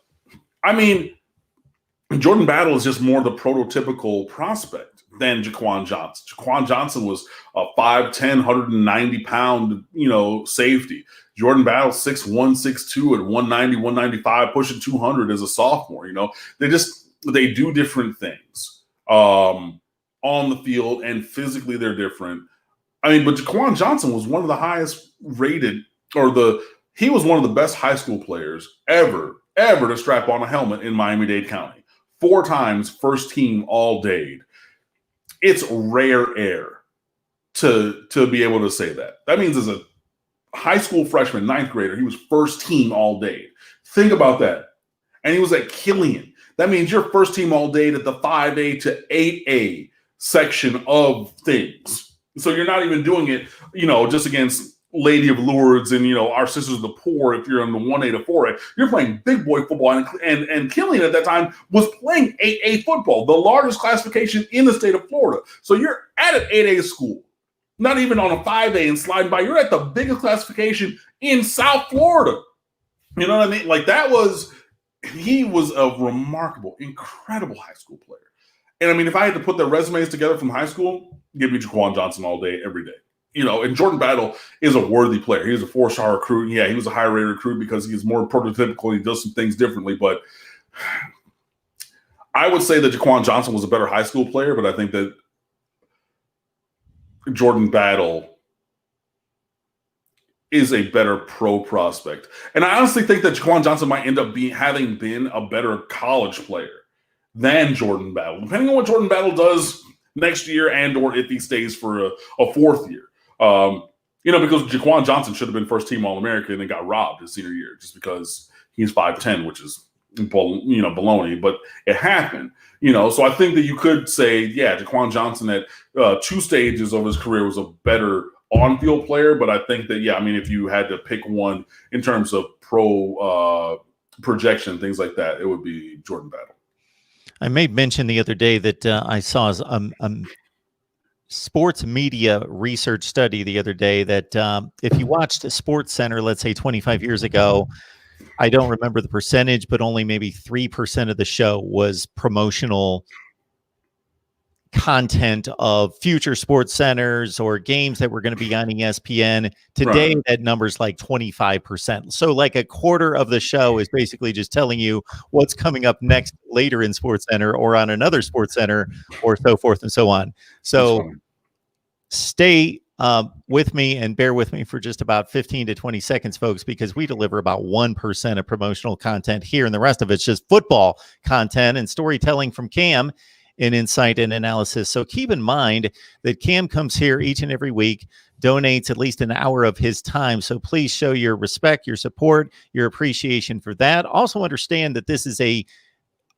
Jordan Battle is just more the prototypical prospect than Jaquan Johnson. Jaquan Johnson was a 5'10", 190-pound, safety. Jordan Battle, 6'1", 6'2", at 190, 195, pushing 200 as a sophomore. They do different things on the field, and physically they're different. But Jaquan Johnson was one of the highest rated, he was one of the best high school players ever to strap on a helmet in Miami-Dade County. 4 times first team All-Dade. It's rare air to be able to say that. That means as a high school freshman, 9th grader, he was first team All-Dade. Think about that. And he was at Killian. That means you're first team All-Dade at the 5A to 8A section of things. So you're not even doing it, just against Lady of Lourdes and, our Sisters of the Poor if you're in the 1A to 4A. You're playing big boy football, and Killian at that time was playing 8A football, the largest classification in the state of Florida. So you're at an 8A school, not even on a 5A and sliding by. You're at the biggest classification in South Florida. You know what I mean? Like he was a remarkable, incredible high school player. And if I had to put their resumes together from high school, give me Jaquan Johnson all day, every day. And Jordan Battle is a worthy player. He was a 4-star recruit. Yeah, he was a higher rated recruit because he's more prototypical. He does some things differently. But I would say that Jaquan Johnson was a better high school player, but I think that Jordan Battle is a better pro prospect. And I honestly think that Jaquan Johnson might end up having been a better college player than Jordan Battle. Depending on what Jordan Battle does next year, and or if he stays for a fourth year. Because Jaquan Johnson should have been first team All-American and got robbed his senior year just because he's 5'10", which is baloney, but it happened. So I think that you could say, yeah, Jaquan Johnson at 2 stages of his career was a better on-field player, but I think that, if you had to pick one in terms of pro projection, things like that, it would be Jordan Battle. I made mention the other day that I saw a sports media research study the other day that if you watched Sports Center, let's say 25 years ago, I don't remember the percentage, but only maybe 3% of the show was promotional content of future sports centers or games that were going to be on ESPN. Today, that number's like 25%. So like a quarter of the show is basically just telling you what's coming up next later in Sports Center or on another sports center or so forth and so on. So stay with me and bear with me for just about 15 to 20 seconds, folks, because we deliver about 1% of promotional content here, and the rest of it's just football content and storytelling from Cam and insight and analysis. So keep in mind that Cam comes here each and every week, donates at least an hour of his time. So please show your respect, your support, your appreciation for that. Also understand that this is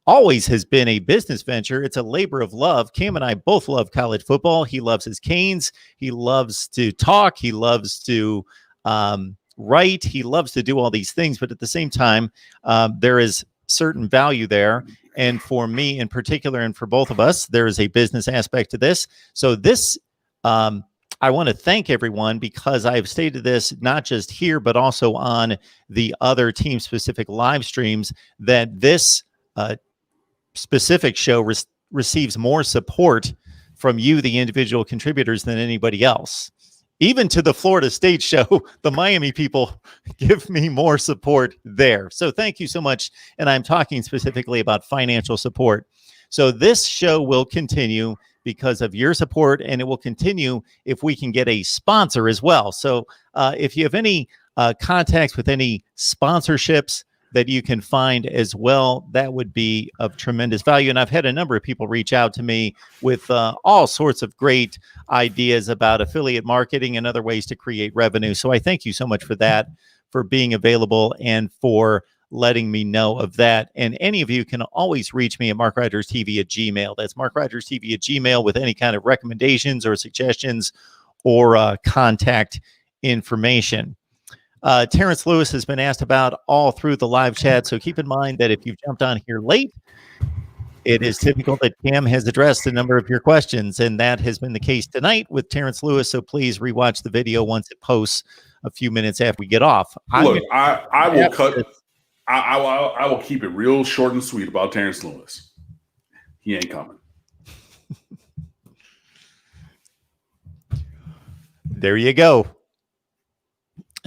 always has been a business venture. It's a labor of love. Cam and I both love college football. He loves his Canes. He loves to talk. He loves to write. He loves to do all these things. But at the same time, there is certain value there. And for me in particular, and for both of us, there is a business aspect to this. So this, I want to thank everyone, because I've stated this not just here, but also on the other team-specific live streams, that this specific show receives more support from you, the individual contributors, than anybody else. Even to the Florida State show, the Miami people give me more support there. So thank you so much. And I'm talking specifically about financial support. So this show will continue because of your support, and it will continue if we can get a sponsor as well. So if you have any contacts with any sponsorships that you can find as well, that would be of tremendous value. And I've had a number of people reach out to me with all sorts of great ideas about affiliate marketing and other ways to create revenue. So I thank you so much for that, for being available and for letting me know of that. And any of you can always reach me at MarkRogersTV at Gmail. That's MarkRogersTV at Gmail with any kind of recommendations or suggestions or contact information. Terence Lewis has been asked about all through the live chat, so keep in mind that if you've jumped on here late, it is typical that Cam has addressed a number of your questions, and that has been the case tonight with Terence Lewis, so please rewatch the video once it posts a few minutes after we get off. Look, I will cut. I will keep it real short and sweet about Terence Lewis. He ain't coming. There you go.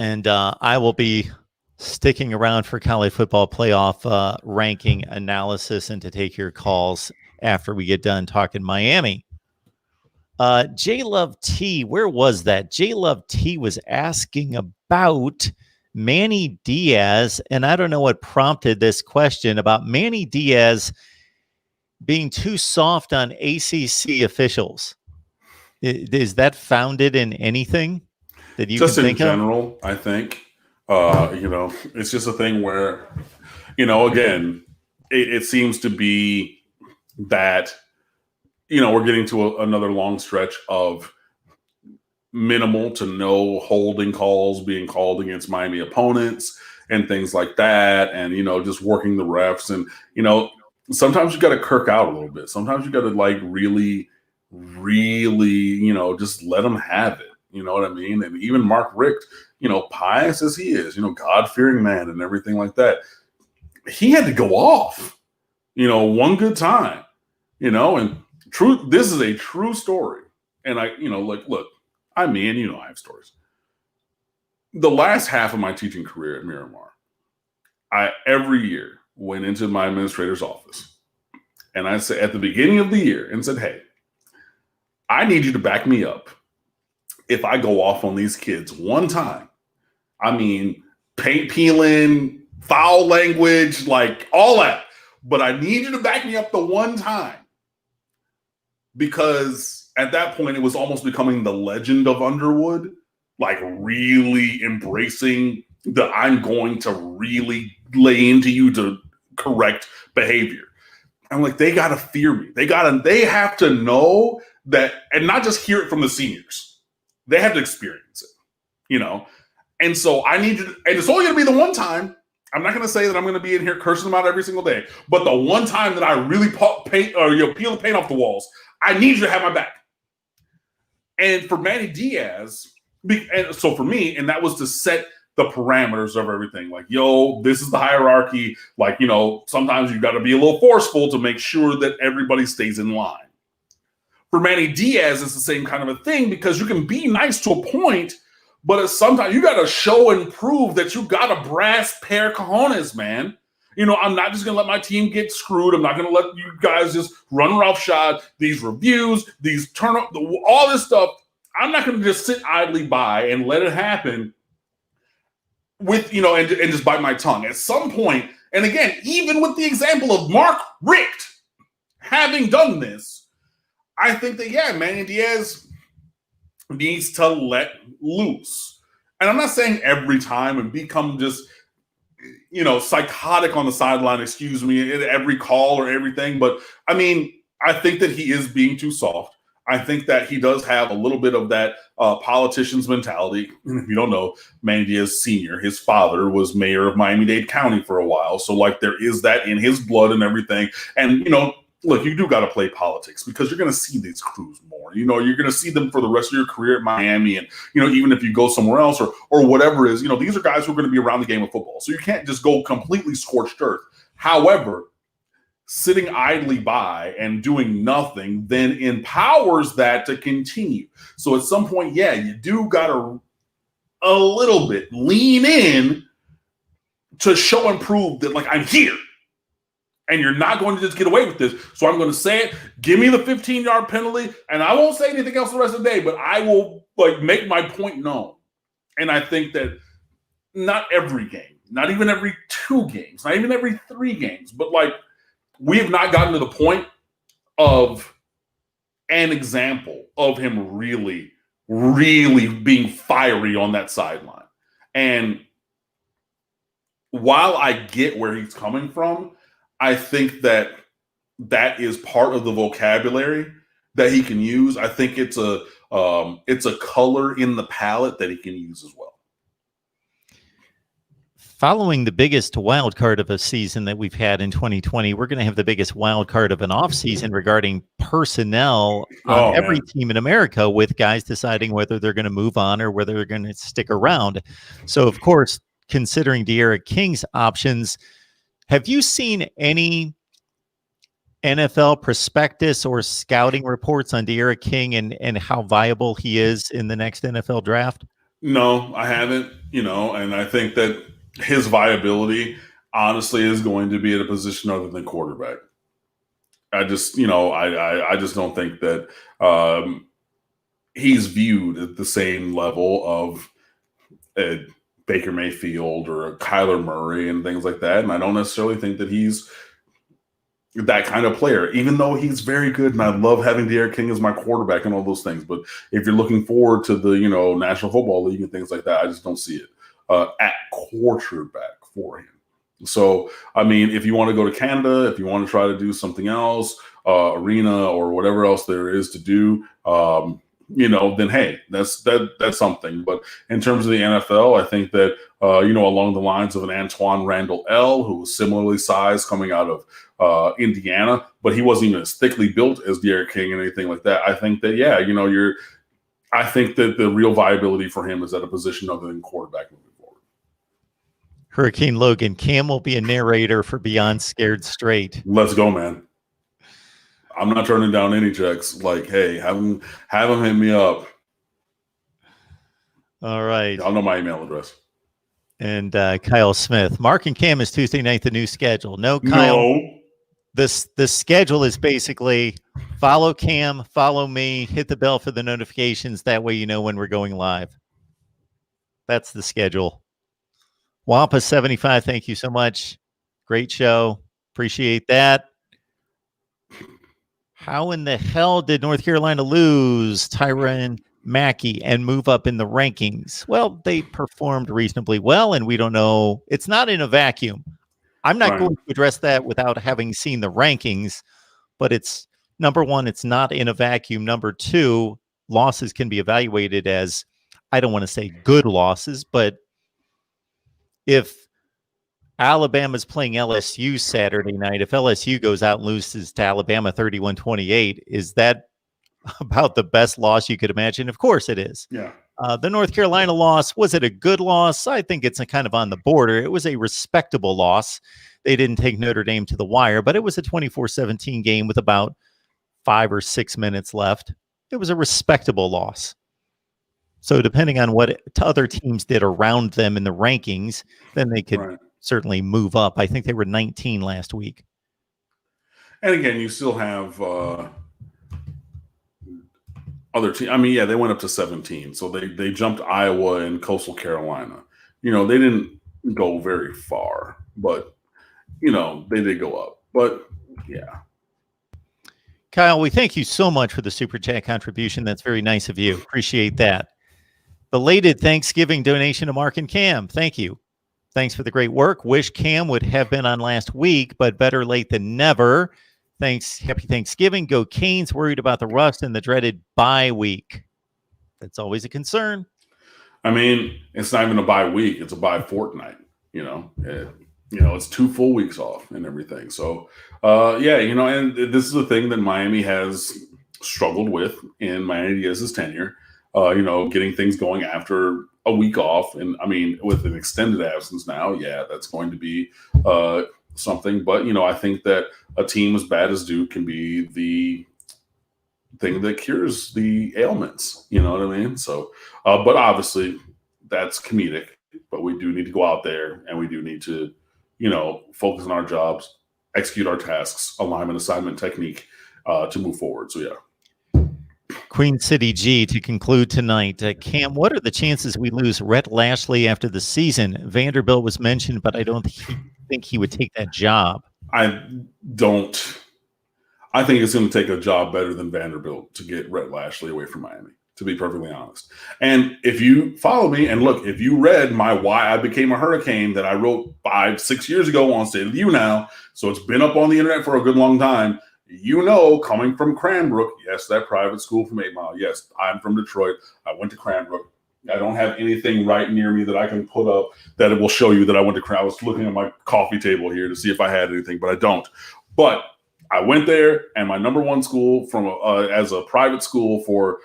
And I will be sticking around for college football playoff ranking analysis and to take your calls after we get done talking Miami. J Love T, where was that? J Love T was asking about Manny Diaz, and I don't know what prompted this question about Manny Diaz being too soft on ACC officials. Is that founded in anything that you just can in think general, of? I think, it's just a thing where, again, it seems to be that, we're getting to another long stretch of minimal to no holding calls being called against Miami opponents and things like that. And, just working the refs and, sometimes you got to kirk out a little bit. Sometimes you got to really, just let them have it. You know what I mean? And even Mark Richt, pious as he is, God-fearing man and everything like that, he had to go off, one good time, and this is a true story. And look, I'm me and I have stories. The last half of my teaching career at Miramar, I every year went into my administrator's office and I said at the beginning of the year and said, hey, I need you to back me up. If I go off on these kids one time, I mean, paint peeling, foul language, like all that. But I need you to back me up the one time. because at that point it was almost becoming the legend of Underwood, like really embracing the I'm going to really lay into you to correct behavior. I'm like, they gotta fear me. They have to know that, and not just hear it from the seniors. They have to experience it, you know. And so I need to, and it's only gonna be the one time. I'm not gonna say that I'm gonna be in here cursing them out every single day, but the one time that I really peel the paint off the walls, I need you to have my back. And for Manny Diaz, and so for me, and that was to set the parameters of everything. Like, yo, this is the hierarchy. Like, you know, sometimes you got to be a little forceful to make sure that everybody stays in line. For Manny Diaz, it's the same kind of a thing, because you can be nice to a point, but sometimes you got to show and prove that you got a brass pair cojones, man. You know, I'm not just going to let my team get screwed. I'm not going to let you guys just run roughshod. These reviews, these turn-up, all this stuff, I'm not going to just sit idly by and let it happen with, you know, and just bite my tongue. At some point, and again, even with the example of Mark Richt having done this, I think that, yeah, Manny Diaz needs to let loose. And I'm not saying every time and become just, you know, psychotic on the sideline, excuse me, at every call or everything. But I mean, I think that he is being too soft. I think that he does have a little bit of that politician's mentality. And if you don't know, Manny Diaz Sr., his father was mayor of Miami-Dade County for a while. So, like, there is that in his blood and everything. And, you know, look, you do got to play politics, because you're going to see these crews more. You know, you're going to see them for the rest of your career at Miami. And, you know, even if you go somewhere else or whatever it is, you know, these are guys who are going to be around the game of football. So you can't just go completely scorched earth. However, sitting idly by and doing nothing then empowers that to continue. So at some point, yeah, you do got to a little bit lean in to show and prove that, like, I'm here. And you're not going to just get away with this. So I'm going to say it. Give me the 15-yard penalty, and I won't say anything else the rest of the day, but I will, like, make my point known. And I think that not every game, not even every 2 games, not even every 3 games, but, like, we have not gotten to the point of an example of him really, really being fiery on that sideline. And while I get where he's coming from, I think that that is part of the vocabulary that he can use. I think it's a color in the palette that he can use as well. Following the biggest wild card of a season that we've had in 2020, we're going to have the biggest wild card of an offseason regarding personnel on every team in America, with guys deciding whether they're going to move on or whether they're going to stick around. So, of course, considering De'Ara King's options, have you seen any NFL prospectus or scouting reports on De'Ara King and how viable he is in the next NFL draft? No, I haven't, you know, and I think that his viability, honestly, is going to be at a position other than quarterback. I just, you know, I just don't think that he's viewed at the same level of a Baker Mayfield or a Kyler Murray and things like that. And I don't necessarily think that he's that kind of player, even though he's very good. And I love having De'Ara King as my quarterback and all those things. But if you're looking forward to the, you know, National Football League and things like that, I just don't see it at quarterback for him. So, I mean, if you want to go to Canada, if you want to try to do something else, arena or whatever else there is to do, you know, then hey, that's something. But in terms of the NFL, I think that you know, along the lines of an Antoine Randall L, who was similarly sized coming out of Indiana, but he wasn't even as thickly built as De'Ara King and anything like that. I think that, yeah, you know, I think that the real viability for him is at a position other than quarterback moving forward. Hurricane Logan, Cam will be a narrator for Beyond Scared Straight. Let's go, man. I'm not turning down any checks. Like, hey, have him hit me up. All right. Y'all know my email address. And Kyle Smith. Mark and Cam is Tuesday night, the new schedule. No, Kyle. No. The schedule is basically follow Cam, follow me, hit the bell for the notifications. That way you know when we're going live. That's the schedule. Wampa 75, thank you so much. Great show. Appreciate that. How in the hell did North Carolina lose Tyrann Mackey and move up in the rankings? Well, they performed reasonably well, and we don't know. It's not in a vacuum. I'm not Right. going to address that without having seen the rankings, but it's number one, it's not in a vacuum. Number two, losses can be evaluated as, I don't want to say good losses, but if Alabama's playing LSU Saturday night, if LSU goes out and loses to Alabama 31-28, is that about the best loss you could imagine? Of course it is. Yeah. The North Carolina loss, was it a good loss? I think it's a kind of on the border. It was a respectable loss. They didn't take Notre Dame to the wire, but it was a 24-17 game with about 5 or 6 minutes left. It was a respectable loss. So depending on what other teams did around them in the rankings, then they could certainly move up. I think they were 19 last week. And again, you still have other teams. I mean, yeah, they went up to 17. So they jumped Iowa and Coastal Carolina. You know, they didn't go very far, but, you know, they did go up. But, yeah. Kyle, we thank you so much for the Super Chat contribution. That's very nice of you. Appreciate that. Belated Thanksgiving donation to Mark and Cam. Thank you. Thanks for the great work. Wish Cam would have been on last week, but better late than never. Thanks. Happy Thanksgiving. Go Canes. Worried about the rust and the dreaded bye week. That's always a concern. I mean, it's not even a bye week. It's a bye fortnight, you know. It's 2 full weeks off and everything. So, yeah, you know, and this is the thing that Miami has struggled with in Miami Diaz's tenure, you know, getting things going after a week off. And, I mean, with an extended absence now, yeah, that's going to be something. But, you know, I think that a team as bad as Duke can be the thing that cures the ailments. You know what I mean? So, but obviously that's comedic. But we do need to go out there and we do need to, you know, focus on our jobs, execute our tasks, alignment, assignment, technique to move forward. So, yeah. Queen City G to conclude tonight. Cam, what are the chances we lose Rhett Lashley after the season? Vanderbilt was mentioned, but I don't think he would take that job. I think it's going to take a job better than Vanderbilt to get Rhett Lashley away from Miami, to be perfectly honest. And if you follow me and look, if you read my Why I Became a Hurricane that I wrote 5-6 years ago on State of the U now, so it's been up on the internet for a good long time, you know, coming from Cranbrook, yes, that private school from 8 Mile, yes, I'm from Detroit, I went to Cranbrook. I don't have anything right near me that I can put up that it will show you that I went to Cranbrook. I was looking at my coffee table here to see if I had anything, but I don't. But I went there, and my number one school from as a private school for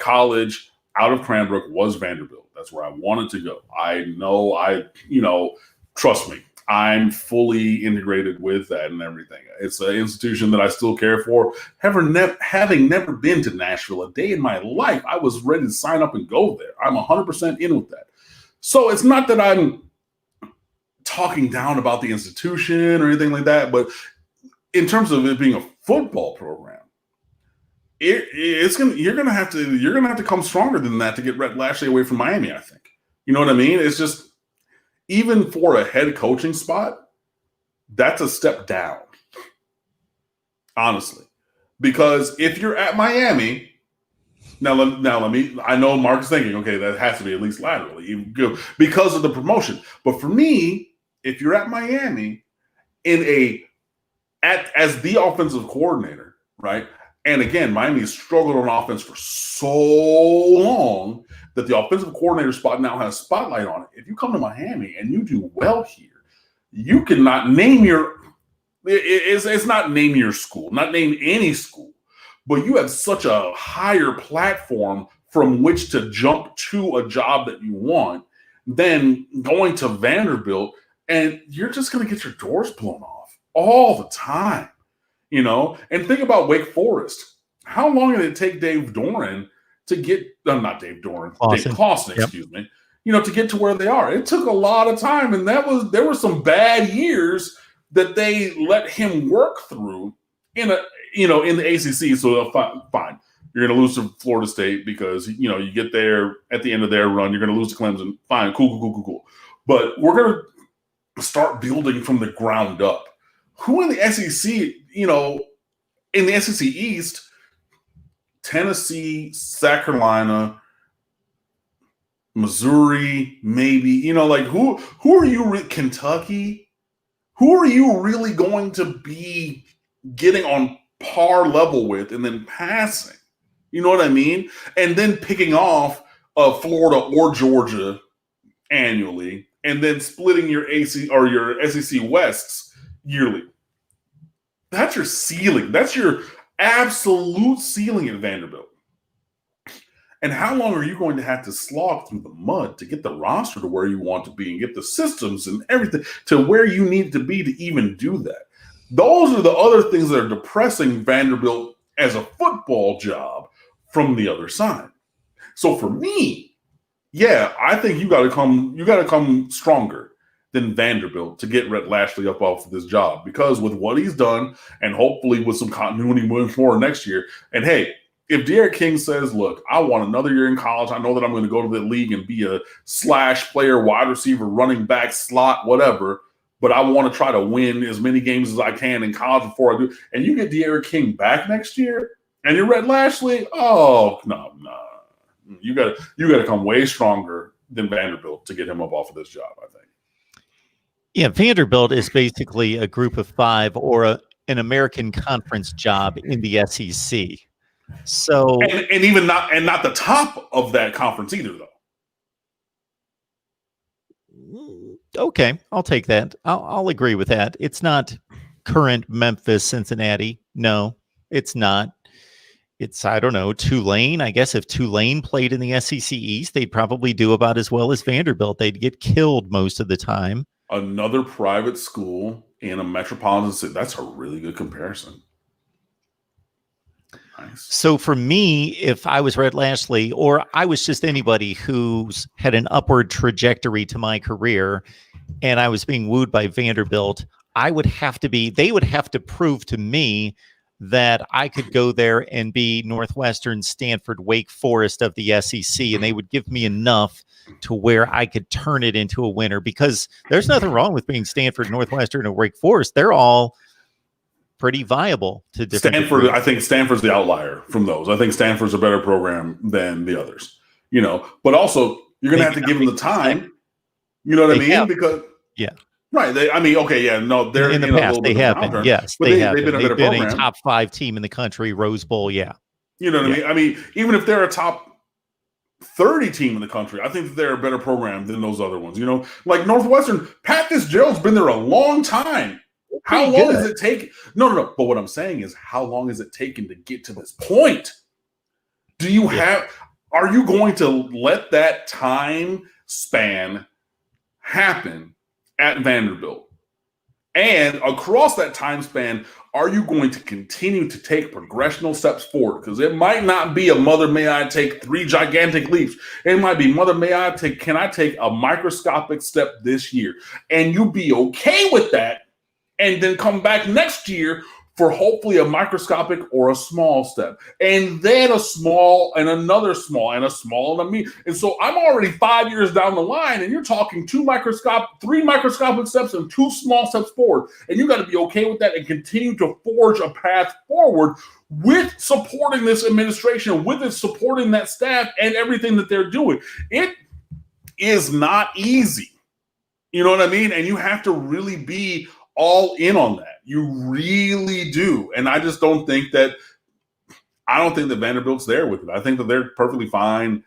college out of Cranbrook was Vanderbilt. That's where I wanted to go. I know, trust me, I'm fully integrated with that and everything. It's an institution that I still care for. Having never been to Nashville a day in my life, I was ready to sign up and go there. I'm 100% in with that. So it's not that I'm talking down about the institution or anything like that, but in terms of it being a football program, you're gonna have to come stronger than that to get Rhett Lashley away from Miami. I think, you know what I mean. It's just, even for a head coaching spot, that's a step down, honestly. Because if you're at Miami, now let me. I know Mark is thinking, okay, that has to be at least laterally because of the promotion. But for me, if you're at Miami as the offensive coordinator, right? And again, Miami has struggled on offense for so long that the offensive coordinator spot now has a spotlight on it. If you come to Miami and you do well here, you cannot name it's not name your school, not name any school, but you have such a higher platform from which to jump to a job that you want than going to Vanderbilt, and you're just going to get your doors blown off all the time, you know? And think about Wake Forest. How long did it take Dave Doran to get, not Dave Doran, Dave Clawson, excuse me, you know, to get to where they are? It took a lot of time, and there were some bad years that they let him work through in the ACC. So fine. You're going to lose to Florida State because, you know, you get there at the end of their run, you're going to lose to Clemson. Fine, cool. But we're going to start building from the ground up. Who in the SEC, you know, in the SEC East, Tennessee, South Carolina, Missouri, maybe, like who are you, Kentucky? Who are you really going to be getting on par level with and then passing? You know what I mean? And then picking off Florida or Georgia annually, and then splitting your AC or your SEC Wests yearly. That's your ceiling. That's your absolute ceiling at Vanderbilt. And how long are you going to have to slog through the mud to get the roster to where you want to be and get the systems and everything to where you need to be to even do that? Those are the other things that are depressing Vanderbilt as a football job from the other side. So for me, yeah, I think you got to come stronger than Vanderbilt to get Rhett Lashley up off of this job, because with what he's done and hopefully with some continuity moving forward next year, and hey, if Derek King says, look, I want another year in college, I know that I'm going to go to the league and be a slash player, wide receiver, running back, slot, whatever, but I want to try to win as many games as I can in college before I do, and you get Derek King back next year and you're Rhett Lashley, oh, no. You got to come way stronger than Vanderbilt to get him up off of this job, I think. Yeah, Vanderbilt is basically a group of five or an American Conference job in the SEC. So and even not the top of that conference either, though. Okay, I'll take that. I'll agree with that. It's not current Memphis, Cincinnati. No, it's not. It's, I don't know, Tulane. I guess if Tulane played in the SEC East, they'd probably do about as well as Vanderbilt. They'd get killed most of the time. Another private school in a metropolitan city. That's a really good comparison. Nice. So for me, if I was Rhett Lashley, or I was just anybody who's had an upward trajectory to my career, and I was being wooed by Vanderbilt, they would have to prove to me that I could go there and be Northwestern, Stanford, Wake Forest of the SEC, and they would give me enough to where I could turn it into a winner, because there's nothing wrong with being Stanford, Northwestern, or Wake Forest. They're all pretty viable to different Stanford. degrees. I think Stanford's the outlier from those. I think Stanford's a better program than the others, but also you're going to have to give them the time. You know what I mean? Because right. They're in the past they have been. Yes, but they've been a top 5 team in the country, Rose Bowl. Yeah. You know what I mean? I mean, even if they're a top 30 team in the country, I think that they're a better program than those other ones. Like Northwestern, Pat Fitzgerald's been there a long time. How long does it take? No. But what I'm saying is, how long has it taken to get to this point? Are you going to let that time span happen at Vanderbilt? And across that time span, are you going to continue to take progressional steps forward? Because it might not be a mother, may I take 3 gigantic leaps. It might be mother, can I take a microscopic step this year? And you be okay with that, and then come back next year for hopefully a microscopic or a small step, and then a small and another small and a small and a medium. And so I'm already 5 years down the line, and you're talking 3 microscopic steps and 2 small steps forward. And you got to be okay with that and continue to forge a path forward with supporting this administration, with it supporting that staff and everything that they're doing. It is not easy. You know what I mean? And you have to really be all in on that. You really do. And I just don't think that Vanderbilt's there with it. I think that they're perfectly fine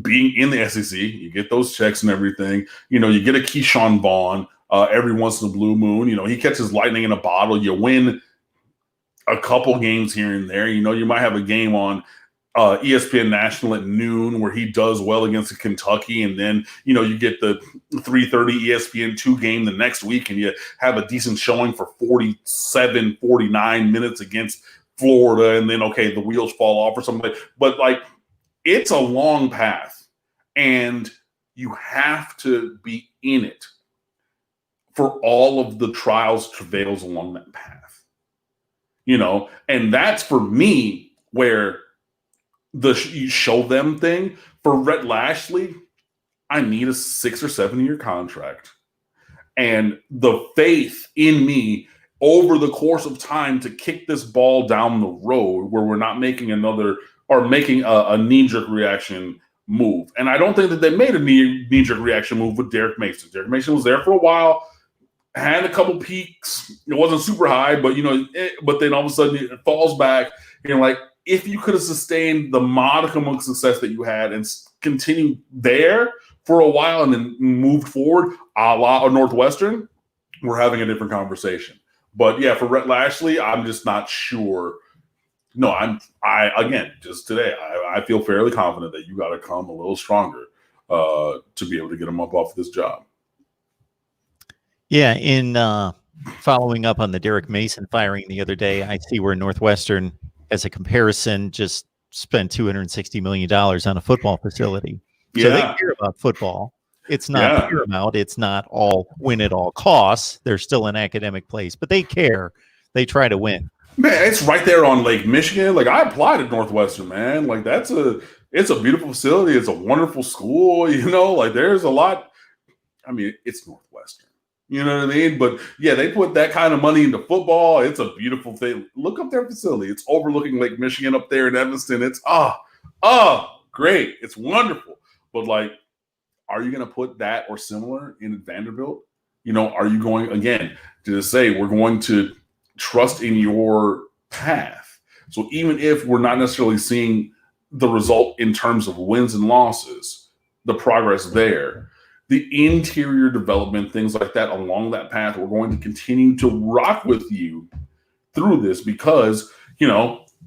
being in the SEC. You get those checks and everything. You get a Keyshawn Vaughn every once in a blue moon. He catches lightning in a bottle. You win a couple games here and there. You might have a game on ESPN National at noon where he does well against Kentucky, and then you get the 3:30 ESPN2 game the next week, and you have a decent showing for 49 minutes against Florida, and then the wheels fall off or something. But it's a long path, and you have to be in it for all of the trials, travails along that path. And that's for me where the you show them thing for Rhett Lashley. I need a 6 or 7 year contract, and the faith in me over the course of time to kick this ball down the road where we're not making making a knee-jerk reaction move. And I don't think that they made a knee-jerk reaction move with Derek Mason. Derek Mason was there for a while, had a couple peaks. It wasn't super high, but but then all of a sudden it falls back. And like, if you could have sustained the modicum of success that you had and continued there for a while and then moved forward, a la Northwestern, we're having a different conversation. But yeah, for Rhett Lashley, I'm just not sure. No, just today, I feel fairly confident that you got to come a little stronger to be able to get him up off this job. Yeah, in following up on the Derek Mason firing the other day, I see where Northwestern, as a comparison, just spent $260 million on a football facility. So they care about football. It's not paramount. It's not all win at all costs. They're still an academic place, but they care. They try to win. Man, it's right there on Lake Michigan. Like, I applied at Northwestern, man. Like, it's a beautiful facility. It's a wonderful school. Like, there's a lot. I mean, it's Northwestern. You know what I mean? But yeah, they put that kind of money into football. It's a beautiful thing. Look up their facility. It's overlooking Lake Michigan up there in Evanston. It's great. It's wonderful. But like, are you going to put that or similar in Vanderbilt? Are you going again to just say we're going to trust in your path? So even if we're not necessarily seeing the result in terms of wins and losses, the progress there, the interior development, things like that along that path, we're going to continue to rock with you through this because,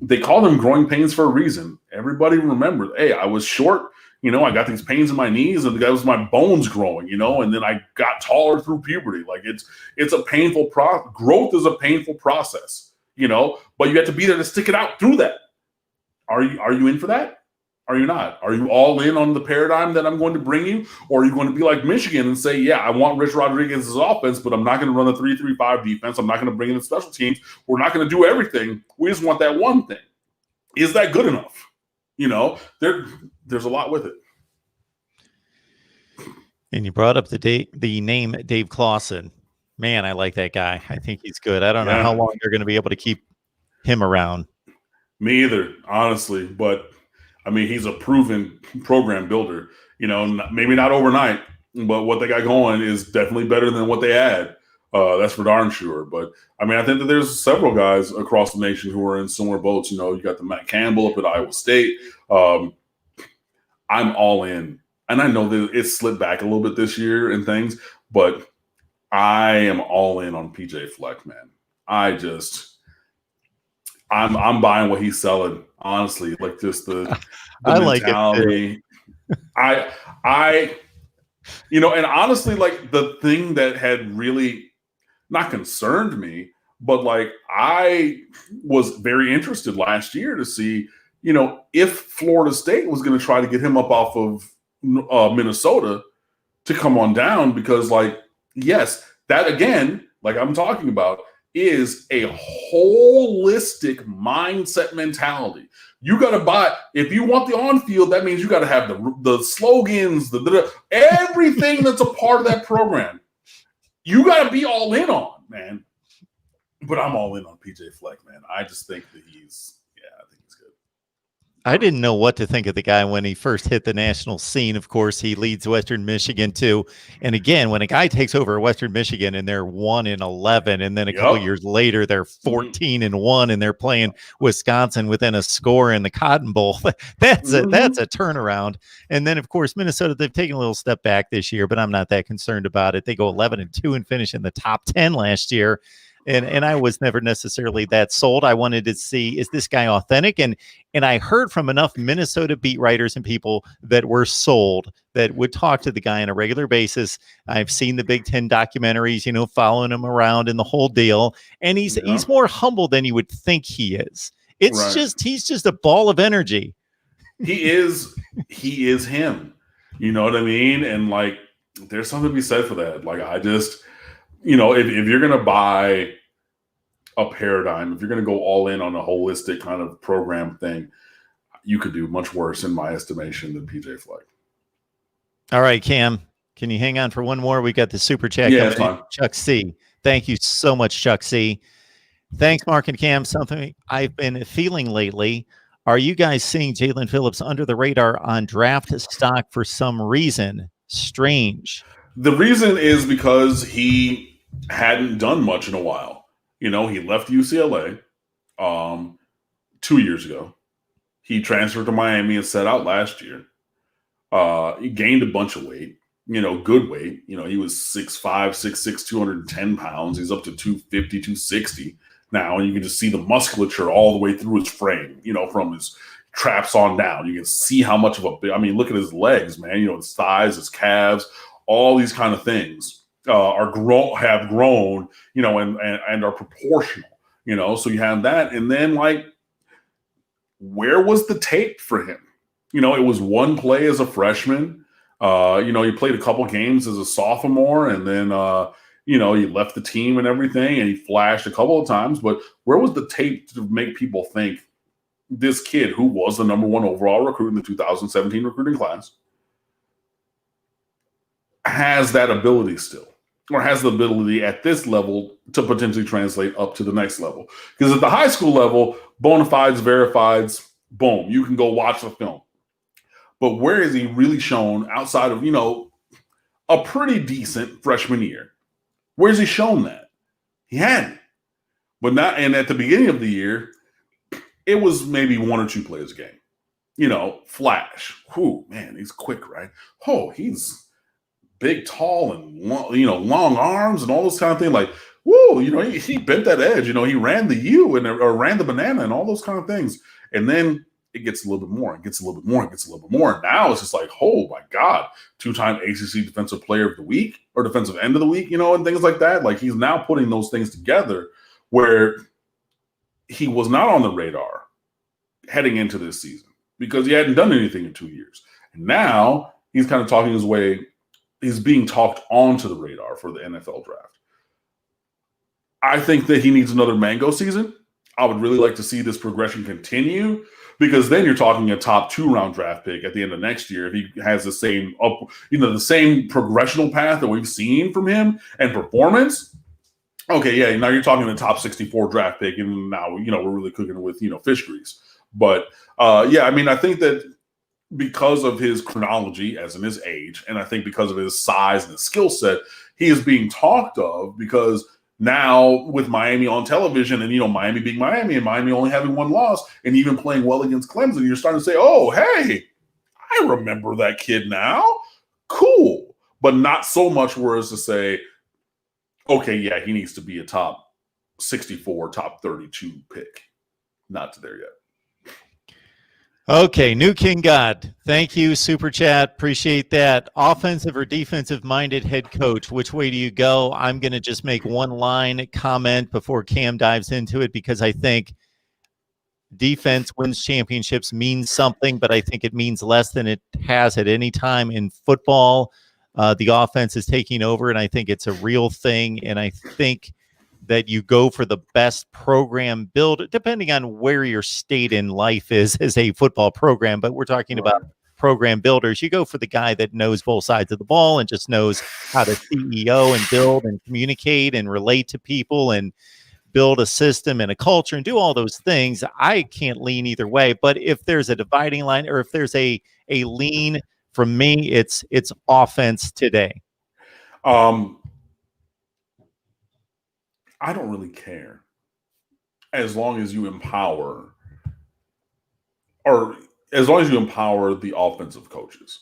they call them growing pains for a reason. Everybody remembers, hey, I was short, I got these pains in my knees and that was my bones growing, and then I got taller through puberty. Like it's a painful growth is a painful process, but you have to be there to stick it out through that. Are you in for that? Are you not? Are you all in on the paradigm that I'm going to bring you? Or are you going to be like Michigan and say, yeah, I want Rich Rodriguez's offense, but I'm not going to run a 3-3-5 defense. I'm not going to bring in the special teams. We're not going to do everything. We just want that one thing. Is that good enough? There's a lot with it. And you brought up the name Dave Clawson. Man, I like that guy. I think he's good. I don't know how long they're going to be able to keep him around. Me either, honestly. But I mean, he's a proven program builder. Maybe not overnight, but what they got going is definitely better than what they had. That's for darn sure. But I mean, I think that there's several guys across the nation who are in similar boats. You got the Matt Campbell up at Iowa State. I'm all in. And I know that it slipped back a little bit this year and things, but I am all in on PJ Fleck, man. I'm buying what he's selling, honestly. Like just the I mentality. Like it. I and honestly, like the thing that had really not concerned me, but like I was very interested last year to see, if Florida State was going to try to get him up off of Minnesota to come on down, because like, yes, that again, like I'm talking about, is a holistic mindset mentality. You got to buy, if you want the on-field, that means you got to have the slogans, everything that's a part of that program. You got to be all in on, man. But I'm all in on PJ Fleck, man. I just think that I think he's good. I didn't know what to think of the guy when he first hit the national scene. Of course, he leads Western Michigan too. And again, when a guy takes over Western Michigan and they're 1-11, and then a couple years later they're 14-1, and they're playing Wisconsin within a score in the Cotton Bowl, that's a turnaround. And then, of course, Minnesota, they've taken a little step back this year, but I'm not that concerned about it. They go 11-2 and finish in the top 10 last year. And I was never necessarily that sold. I wanted to see, is this guy authentic? And I heard from enough Minnesota beat writers and people that were sold, that would talk to the guy on a regular basis. I've seen the Big Ten documentaries, following him around and the whole deal. And he's more humble than you would think he is. It's he's just a ball of energy. He is him. You know what I mean? And like, there's something to be said for that. Like, I just, if you're going to buy a paradigm, if you're going to go all in on a holistic kind of program thing, you could do much worse in my estimation than PJ Fleck. All right, Cam, can you hang on for one more? We got the super chat. Yeah, it's fine. Chuck C. Thank you so much, Chuck C. Thanks, Mark and Cam. Something I've been feeling lately. Are you guys seeing Jaelan Phillips under the radar on draft stock for some reason? Strange. The reason is because he hadn't done much in a while. He left UCLA 2 years ago. He transferred to Miami and set out last year. He gained a bunch of weight, good weight. He was 6'5", 6'6", 210 pounds. He's up to 250, 260 now. And you can just see the musculature all the way through his frame, from his traps on down. You can see how much of look at his legs, man. His thighs, his calves, all these kind of things have grown, and are proportional, so you have that. And then where was the tape for him? It was one play as a freshman. He played a couple games as a sophomore, and then, he left the team and everything, and he flashed a couple of times. But where was the tape to make people think this kid, who was the number 1 overall recruit in the 2017 recruiting class, has that ability still, or has the ability at this level to potentially translate up to the next level? Because at the high school level, bona fides, verifieds, boom, you can go watch the film. But where is he really shown outside of, a pretty decent freshman year? Where's he shown that? He hadn't. But not, and at the beginning of the year, it was maybe 1 or 2 plays a game. Flash. Whew, man, he's quick, right? Oh, he's big, tall, and long arms and all this kind of thing. Whoa, he bent that edge. He ran the U or ran the banana and all those kind of things. And then it gets a little bit more. It gets a little bit more. It gets a little bit more. And now it's just oh my God, 2-time ACC Defensive Player of the Week or Defensive End of the Week, and things like that. He's now putting those things together where he was not on the radar heading into this season because he hadn't done anything in 2 years. And now he's kind of talking his way. He's being talked onto the radar for the NFL draft. I think that he needs another mango season. I would really like to see this progression continue, because then you're talking a top 2-round draft pick at the end of next year if he has the same the same progressional path that we've seen from him and performance. Okay, yeah, now you're talking the top 64 draft pick, and now we're really cooking with fish grease. But I think that because of his chronology, as in his age, and I think because of his size and his skill set, he is being talked of because now with Miami on television and, Miami being Miami and Miami only having 1 loss and even playing well against Clemson, you're starting to say, oh, hey, I remember that kid now. Cool. But not so much whereas to say, okay, yeah, he needs to be a top 64, top 32 pick. Not to there yet. Okay, New King God, thank you, Super Chat, appreciate that. Offensive or defensive-minded head coach, which way do you go? I'm going to just make one line comment before Cam dives into it, because I think defense wins championships means something, but I think it means less than it has at any time in football. The offense is taking over, and I think it's a real thing, and I think that you go for the best program build, depending on where your state in life is as a football program. But we're talking about program builders. You go for the guy that knows both sides of the ball and just knows how to CEO and build and communicate and relate to people and build a system and a culture and do all those things. I can't lean either way. But if there's a dividing line, or if there's a lean from me, it's offense today. I don't really care as long as you empower, or as long as you empower the offensive coaches.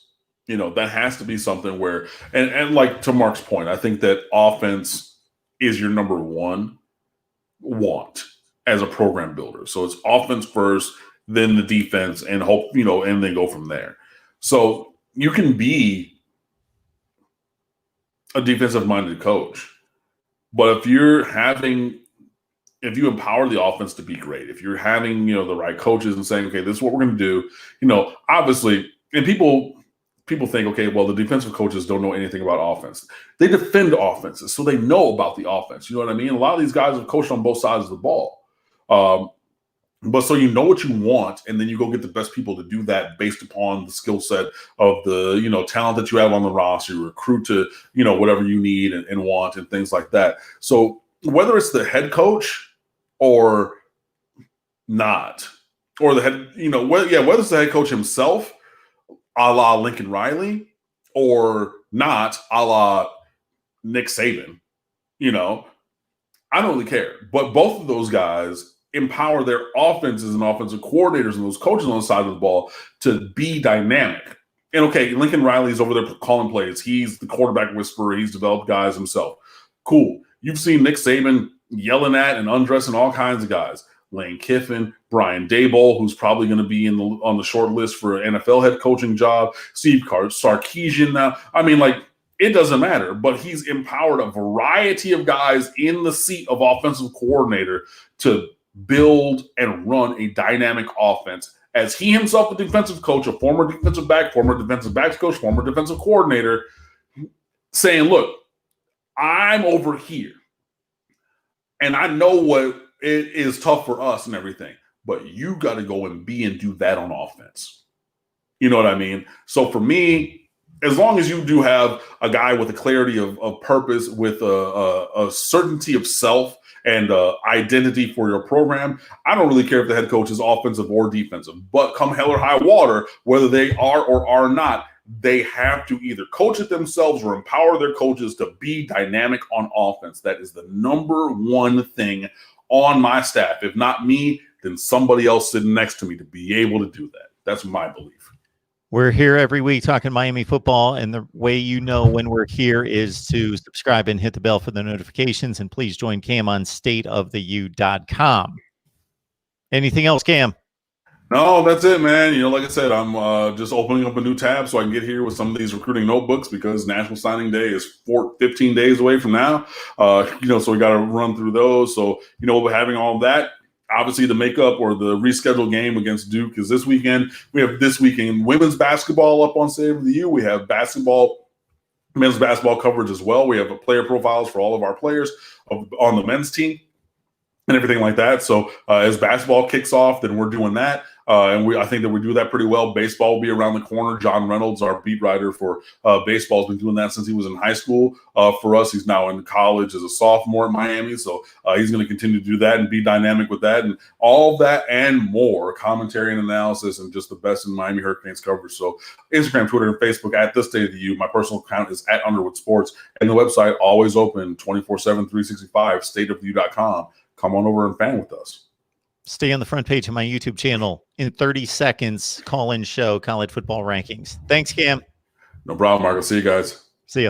That has to be something where, and like to Mark's point, I think that offense is your number 1 want as a program builder. So it's offense first, then the defense, and hope, and then go from there. So you can be a defensive-minded coach, but if you empower the offense to be great, if you're having, the right coaches and saying, okay, this is what we're going to do, obviously, and people think, okay, well, the defensive coaches don't know anything about offense. They defend offenses, so they know about the offense. You know what I mean? A lot of these guys have coached on both sides of the ball. But so you know what you want, and then you go get the best people to do that based upon the skill set of the, talent that you have on the roster. You recruit to, whatever you need and want and things like that. So whether it's the head coach or not, or the head, whether it's the head coach himself, a la Lincoln Riley, or not, a la Nick Saban, I don't really care. But both of those guys empower their offenses and offensive coordinators and those coaches on the side of the ball to be dynamic. And okay, Lincoln Riley's over there calling plays. He's the quarterback whisperer. He's developed guys himself. Cool. You've seen Nick Saban yelling at and undressing all kinds of guys. Lane Kiffin, Brian Daboll, who's probably going to be on the short list for an NFL head coaching job. Steve Sarkisian now. I mean, it doesn't matter, but he's empowered a variety of guys in the seat of offensive coordinator to build and run a dynamic offense. As he himself, a defensive coach, a former defensive backs coach, former defensive coordinator, saying, look, I'm over here, and I know what it is tough for us and everything, but you got to go and do that on offense. You know what I mean? So for me, as long as you do have a guy with a clarity of purpose, with a certainty of self and identity for your program, I don't really care if the head coach is offensive or defensive. But come hell or high water, whether they are or are not, they have to either coach it themselves or empower their coaches to be dynamic on offense. That is the number one thing on my staff. If not me, then somebody else sitting next to me to be able to do that. That's my belief. We're here every week talking Miami football, and the way you know when we're here is to subscribe and hit the bell for the notifications, and please join Cam on stateoftheu.com. Anything else, Cam? No, that's it, man. Like I said, I'm just opening up a new tab so I can get here with some of these recruiting notebooks because National Signing Day is 15 days away from now. So we got to run through those. So, we're having all of that. Obviously, the makeup or the rescheduled game against Duke is this weekend. We have this weekend women's basketball up on State of the U. We have men's basketball coverage as well. We have player profiles for all of our players on the men's team and everything like that. So as basketball kicks off, then we're doing that. I think that we do that pretty well. Baseball will be around the corner. John Reynolds, our beat writer for baseball, has been doing that since he was in high school. For us, he's now in college as a sophomore at Miami. So he's going to continue to do that and be dynamic with that and all that and more, commentary and analysis and just the best in Miami Hurricanes coverage. So Instagram, Twitter, and Facebook at The State of the U. My personal account is at Underwood Sports. And the website always open 24/7, 365, stateoftheu.com. Come on over and fan with us. Stay on the front page of my YouTube channel. In 30 seconds, call-in show college football rankings. Thanks, Cam. No problem, Mark. I'll see you guys. See ya.